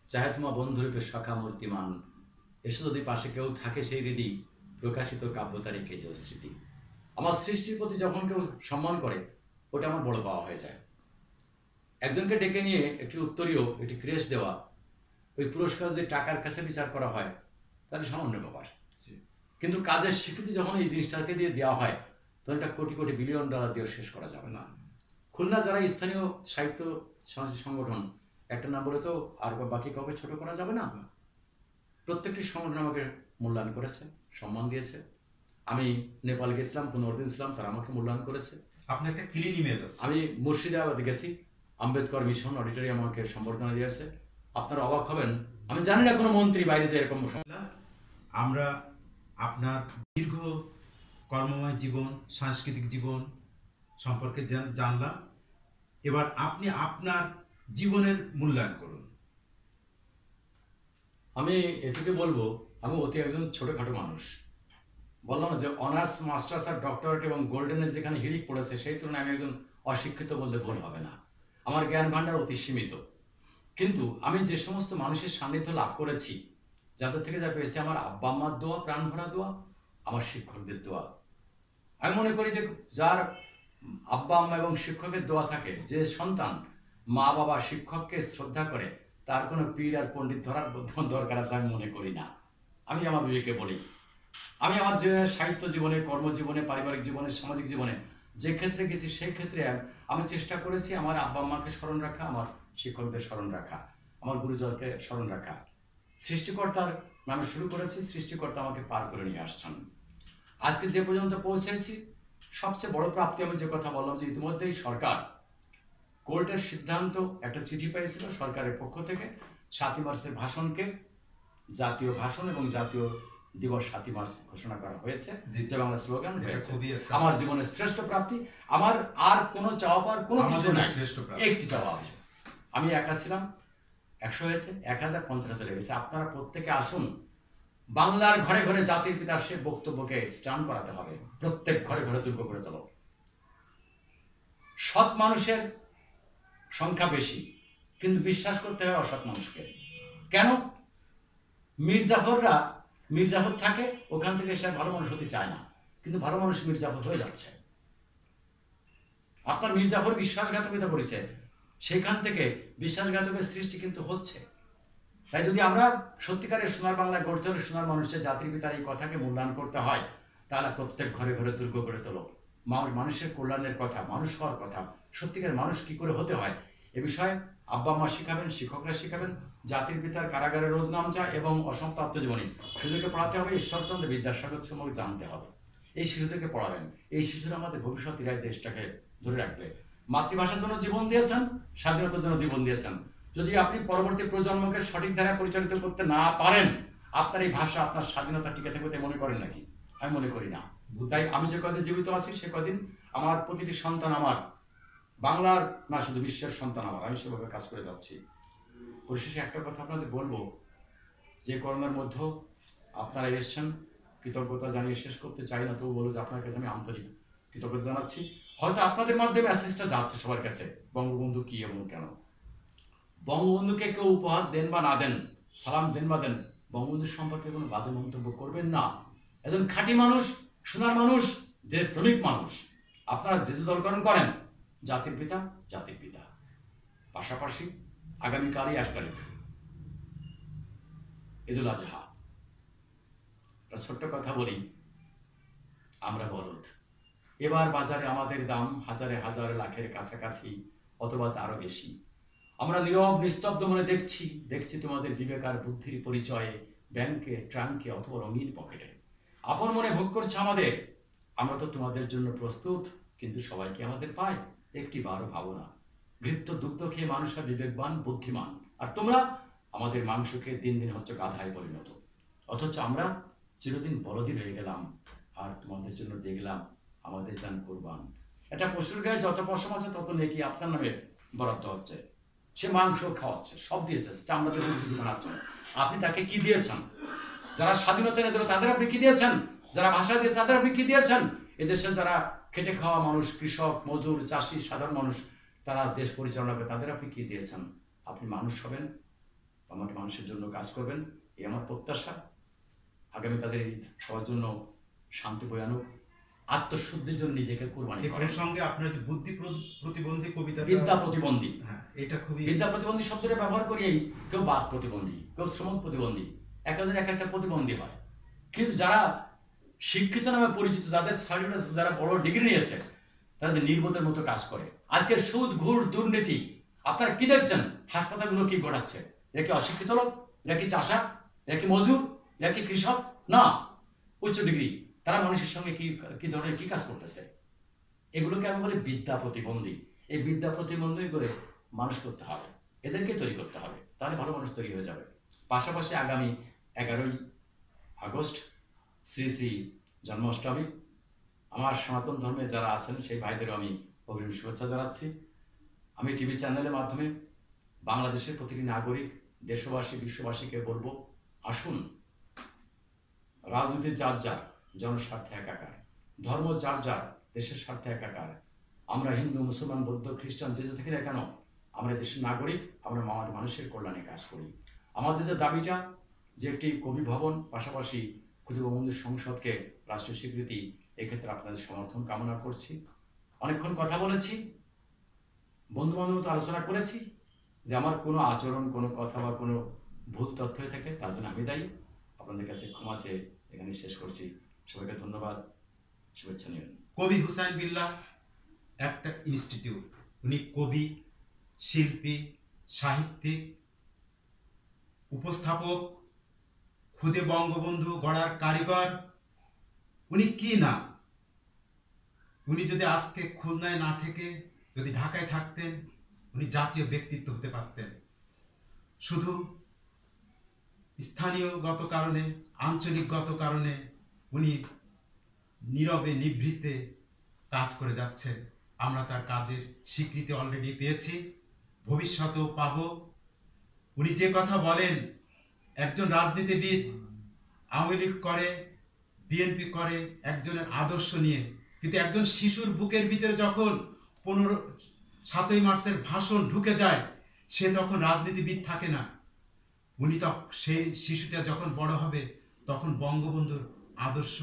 চাহে তোমার বন্ধুরূপে সখা মূর্তিমান, এসে যদি পাশে কেউ থাকে সেই হৃদি, প্রকাশিত কাব্যতা রেখে যে স্মৃতি। আমার সৃষ্টির প্রতি যখন কেউ সম্মান করে, ওটা আমার বড় পাওয়া হয়ে যায়। একজনকে ডেকে নিয়ে একটি উত্তরীয়, একটি ক্রেশ দেওয়া, ওই পুরস্কার যদি টাকার কাছে বিচার করা হয় তাহলে সামান্য ব্যাপার, কিন্তু কাজের স্বীকৃতি যখন এই জিনিসটাকে দিয়ে দেওয়া হয়, তখন এটা কোটি কোটি বিলিয়ন ডলার দিয়ে শেষ করা যাবে না। খুলনা যারা স্থানীয় সাহিত্য সংস্কৃতি সংগঠন, একটা নাম বলে তো আর বাকি কাউকে ছোট করা যাবে না। প্রত্যেকটি সংগঠন আমাকে মূল্যায়ন করেছে, সম্মান দিয়েছে। আমি নেপাল গেছিলাম, 15 দিন ছিলাম, তারা আমাকে মূল্যায়ন করেছে। আপনার একটা ক্লিন ইমেজ আছে। আমি মুর্শিদাবাদে গেছি, আম্বেদকর মিশন অডিটোরিয়াম আমাকে সম্বর্ধনা দিয়েছে। আপনারা অবাক হবেন, আমি জানি না কোনো মন্ত্রী বাইরে যে এরকম। আমরা আপনার দীর্ঘ কর্মময় জীবন, সাংস্কৃতিক জীবন সম্পর্কে জানলাম। এবার আপনি আপনার জীবনের মূল্যায়ন করুন। আমি এটুকু বলবো, আমি অতি একজন ছোটখাটো মানুষ। বললাম না যে অনার্স, মাস্টার্স আর ডক্টরেট এবং গোল্ডেনের যেখানে হিড়িক পড়েছে, সেই তুলনায় আমি একজন অশিক্ষিত বললে ভুল হবে না। আমার জ্ঞান ভাণ্ডার অতি সীমিত, কিন্তু আমি যে সমস্ত মানুষের সান্নিধ্য লাভ করেছি, যাদের থেকে যা পেয়েছি, আমার আব্বা আম্মার দোয়া, প্রাণ ভরা দোয়া, আমার শিক্ষকদের দোয়া। আমি মনে করি যে যার আব্বা আম্মা এবং শিক্ষকের দোয়া থাকে, যে সন্তান মা বাবা শিক্ষককে শ্রদ্ধা করে, তার কোনো পীর আর পণ্ডিত ধরার দরকার আছে আমি মনে করি না। আমি আমার বিবেকে বলি, আমি আমার যে সাহিত্য জীবনে, কর্মজীবনে, পারিবারিক জীবনে, সামাজিক জীবনে যে ক্ষেত্রে গেছি, সেই ক্ষেত্রে আমি চেষ্টা করেছি আমার আব্বা আম্মাকে স্মরণ রাখা, আমার শিক্ষকদের স্মরণ রাখা, আমার গুরুজনকে স্মরণ রাখা। সৃষ্টিকর্তার নামে শুরু করেছি, সৃষ্টিকর্তা আমাকে পার করে নিয়ে আসছেন। আজকে যে পর্যন্ত পৌঁছেছি, সবচেয়ে বড় প্রাপ্তি আমি যে কথা বললাম যে ইতিমধ্যেই সরকার কোর্টের সিদ্ধান্ত একটা চিঠি পেয়েছিল সরকারের পক্ষ থেকে 7ই মার্চের ভাষণকে জাতীয় ভাষণ এবং জাতীয় দিবস 7ই মার্চ ঘোষণা করা হয়েছে, জি। যে বাংলা স্লোগান এটা হয়েছে খুবই একটা- আমার জীবনের শ্রেষ্ঠ প্রাপ্তি। আমার আর কোনো চাওয়া পাওয়ার কোনো কিছু আমাদের নাই, শ্রেষ্ঠ প্রাপ্তি। একটি চাওয়া আছে। আমি একা ছিলাম, 100 হয়েছে, 1050 চলে গেছে। আপনারা প্রত্যেকে আসুন, বাংলার ঘরে ঘরে জাতির পিতার সে বক্তব্যকে স্টান করাতে হবে, প্রত্যেক ঘরে ঘরে দুর্গ করে তোলো। সৎ মানুষের সংখ্যা বেশি, কিন্তু বিশ্বাস করতে হয় অসৎ মানুষকে। কেন? মির্জাফর থাকে, ওখান থেকে সে ভালো মানুষ হতে চায় না, কিন্তু ভালো মানুষ মির্জাফর হয়ে যাচ্ছে। আপনার মির্জাফর বিশ্বাসঘাতকতা করেছে, সেখান থেকে বিশ্বাসঘাতকের সৃষ্টি কিন্তু হচ্ছে। তাই যদি আমরা সত্যিকারের সোনার বাংলা গড়তে হলে সোনার মানুষের জাতির পিতার এই কথাকে মূল্যায়ন করতে হয়, তাহলে প্রত্যেক ঘরে ঘরে দুর্গ করে তোলো। মানুষের কল্যাণের কথা, মানুষ হওয়ার কথা, সত্যিকার মানুষ কি করে হতে হয় এ বিষয়ে আব্বা মা শিখাবেন, শিক্ষকরা শিখাবেন। জাতির পিতার কারাগারে রোজ নামচা এবং অসমাপ্ত আত্মজীবনী শিশুদেরকে পড়াতে হবে, ঈশ্বরচন্দ্র বিদ্যাসাগর সম্পর্কে জানতে হবে। এই শিশুদেরকে পড়াবেন, এই শিশুরা আমাদের ভবিষ্যৎ এরাই দেশটাকে ধরে রাখবে। মাতৃভাষার জন্য জীবন দিয়েছেন, স্বাধীনতার জন্য জীবন দিয়েছেন। যদি আপনি পরবর্তী প্রজন্মকে সঠিক ধারায় পরিচালিত করতে না পারেন, আপনার এই ভাষা, আপনার স্বাধীনতা টিকে থাকবে মনে করেন নাকি? আমি মনে করি না। তাই আমি যে কদিন জীবিত আছি সে কদিন আমার প্রতিটি সন্তান আমার, বাংলার না শুধু বিশ্বের সন্তান আমার, আমি সেভাবে কাজ করে যাচ্ছি। পরিশেষে একটা কথা আপনাদের বলবো, যে করোনার মধ্যেও আপনারা এসছেন, কৃতজ্ঞতা জানিয়ে শেষ করতে চাই না, তবু বলবো যে আপনার কাছে আমি আন্তরিক কৃতজ্ঞতা জানাচ্ছি। হয়তো আপনাদের মাধ্যমে মেসেজটা যাচ্ছে সবার কাছে, বঙ্গবন্ধু কি এবং কেন। বঙ্গবন্ধুকে কেউ উপহার দেন বা না দেন, সালাম দেন বা দেন, বঙ্গবন্ধুর সম্পর্কে কোনো বাজে মন্তব্য করবেন না। একজন খাঁটি মানুষ, সোনার মানুষ, দেশপ্রেমিক মানুষ। আপনারা যে যে দলকরণ করেন, জাতির পিতা জাতির পিতা। পাশাপাশি আগামীকালই 1 তারিখ ঈদুল আজহা। একটা ছোট্ট কথা বলি, আমরা বলদ, এবার বাজারে আমাদের দাম হাজারে হাজারে লাখের কাছাকাছি, অথবা তারও বেশি। আমরা নীরব নিস্তব্ধ মনে দেখছি তোমাদের বিবেক আর বুদ্ধির পরিচয়ে, ব্যাংকে, ট্রাঙ্কে অথবা রঙিন পকেটে। আপন মনে ভোগ করছে আমাদের, আমরা তো তোমাদের জন্য প্রস্তুত, কিন্তু সবাইকে আমাদের পায় একটি বারও ভাবো না। ঘৃত্য দুগ্ধ খেয়ে মানুষরা বিবেকবান, বুদ্ধিমান, আর তোমরা আমাদের মাংস খেয়ে দিন দিন হচ্ছে গাধায় পরিণত। অথচ আমরা চিরদিন বলদি রয়ে গেলাম, আর তোমাদের জন্য দেখলাম আমাদের জান কোরবান। এটা পশুর গায়ে যত পশম আছে তত নেকি আপনার নামে বরাদ্দ হচ্ছে। সে মাংস খাওয়াচ্ছে, সব দিয়েছে, চামড়াতে মুরগি বানাচ্ছেন। আপনি তাকে কি দিয়েছেন? যারা স্বাধীনতা এনে দিল তাদের আপনি কি দিয়েছেন? যারা ভাষা দিয়ে তাদের আপনি কি দিয়েছেন? এদেশে যারা খেটে খাওয়া মানুষ, কৃষক, মজুর, চাষি, সাধারণ মানুষ, তারা দেশ পরিচালনা করে, তাদের আপনি কি দিয়েছেন? আপনি মানুষ হবেন, আমাকে মানুষের জন্য কাজ করবেন, এই আমার প্রত্যাশা। আগামীকালের সবার জন্য শান্তি বয়ানুক, আত্মশুদ্ধির জন্য নিজেকে কোরবানি এই করেন। প্রসঙ্গে আপনার যে বুদ্ধি প্রতিবন্ধী কবিতা, বিদ্যা প্রতিবন্ধী, হ্যাঁ, এটা খুবই বিদ্যা প্রতিবন্ধী শব্দটা ব্যবহার করিয়েই কেউ বাদ প্রতিবন্ধী, কেউ শ্রম প্রতিবন্ধী, এক একজন এক একটা প্রতিবন্ধী হয়। কিন্তু যারা শিক্ষিত নামে পরিচিত, যাদের সার্টিফিকেট, যারা বড় ডিগ্রি নিয়েছে, তাদের নির্বোধের মতো কাজ করে। আজকের সুদ, ঘুষ, দুর্নীতি আপনারা কি দেখছেন? হাসপাতালগুলো কি ঘটাচ্ছে? এরা কি অশিক্ষিত লোক? এরা কি চাষা? এরা কি মজুর? এরা কি কৃষক? না, উচ্চ ডিগ্রি। তারা মানুষের সঙ্গে কি ধরনের কি কাজ করতেছে? এগুলোকে আমি বলি বিদ্যা প্রতিবন্ধী। এই বিদ্যা প্রতিবন্ধী করে মানুষ করতে হবে, এদেরকে তৈরি করতে হবে, তাহলে ভালো মানুষ তৈরি হয়ে যাবে। পাশাপাশি আগামী 11ই আগস্ট শ্রী শ্রী জন্মাষ্টমী। আমার সনাতন ধর্মে যারা আছেন সেই ভাইদেরও আমি অগ্রিম শুভেচ্ছা জানাচ্ছি। আমি টিভি চ্যানেলের মাধ্যমে বাংলাদেশের প্রতিটি নাগরিক, দেশবাসী, বিশ্ববাসীকে বলবো, আসুন, রাজনীতির যার যার, জনস্বার্থে একাকার, ধর্ম যার যার, দেশের স্বার্থে একাকার। আমরা হিন্দু, মুসলমান, বৌদ্ধ, খ্রিস্টান যে যে থেকে না কেন, আমরা দেশের নাগরিক, আমরা মানুষের কল্যাণে কাজ করি। আমাদের যে দাবিটা, যে একটি কবি ভবন, পাশাপাশি ক্ষুদিরাম বঙ্গবন্ধু সংসদকে রাষ্ট্রীয় স্বীকৃতি, এক্ষেত্রে আপনাদের সমর্থন কামনা করছি। অনেকক্ষণ কথা বলেছি, বন্ধু বান্ধব তো আলোচনা করেছি, যে আমার কোনো আচরণ, কোনো কথা বা কোনো ভুল তথ্য হয়ে থাকে তার জন্য আমি দায়ী। আপনাদের কাছে ক্ষমা চেয়ে এখানে শেষ করছি। সবাইকে ধন্যবাদ, শুভেচ্ছা নেবেন। কবি হুসাইন বিল্লাহ একটা ইনস্টিটিউট। উনি কবি, শিল্পী, সাহিত্যিক, উপস্থাপক, খুদে বঙ্গবন্ধু গড়ার কারিগর। উনি কি না? উনি যদি আজকে খুলনায় না থেকে যদি ঢাকায় থাকতেন, উনি জাতীয় ব্যক্তিত্ব হতে পারতেন। শুধু স্থানীয়গত কারণে, আঞ্চলিকগত কারণে উনি নীরবে নিভৃতে কাজ করে যাচ্ছেন। আমরা তার কাজের স্বীকৃতি অলরেডি পেয়েছি, ভবিষ্যতেও পাব। উনি যে কথা বলেন, একজন রাজনীতিবিদ আওয়ামী লীগ করে, বিএনপি করে একজনের আদর্শ নিয়ে, কিন্তু একজন শিশুর বুকের ভিতরে যখন 7ই মার্চের ভাষণ ঢুকে যায়, সে তখন রাজনীতিবিদ থাকে না। উনি সেই শিশুটা যখন বড় হবে, তখন বঙ্গবন্ধুর আদর্শ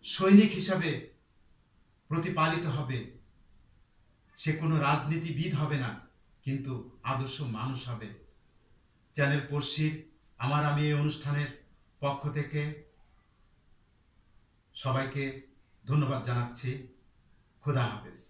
সৈনিক হিসাবে প্রতিপালিত হবে। সে কোনো রাজনীতিবিদ হবে না, কিন্তু আদর্শ মানুষ হবে। চ্যানেল পড়শির আমি এই অনুষ্ঠানের পক্ষ থেকে সবাইকে ধন্যবাদ জানাচ্ছি। খোদা হাফেজ।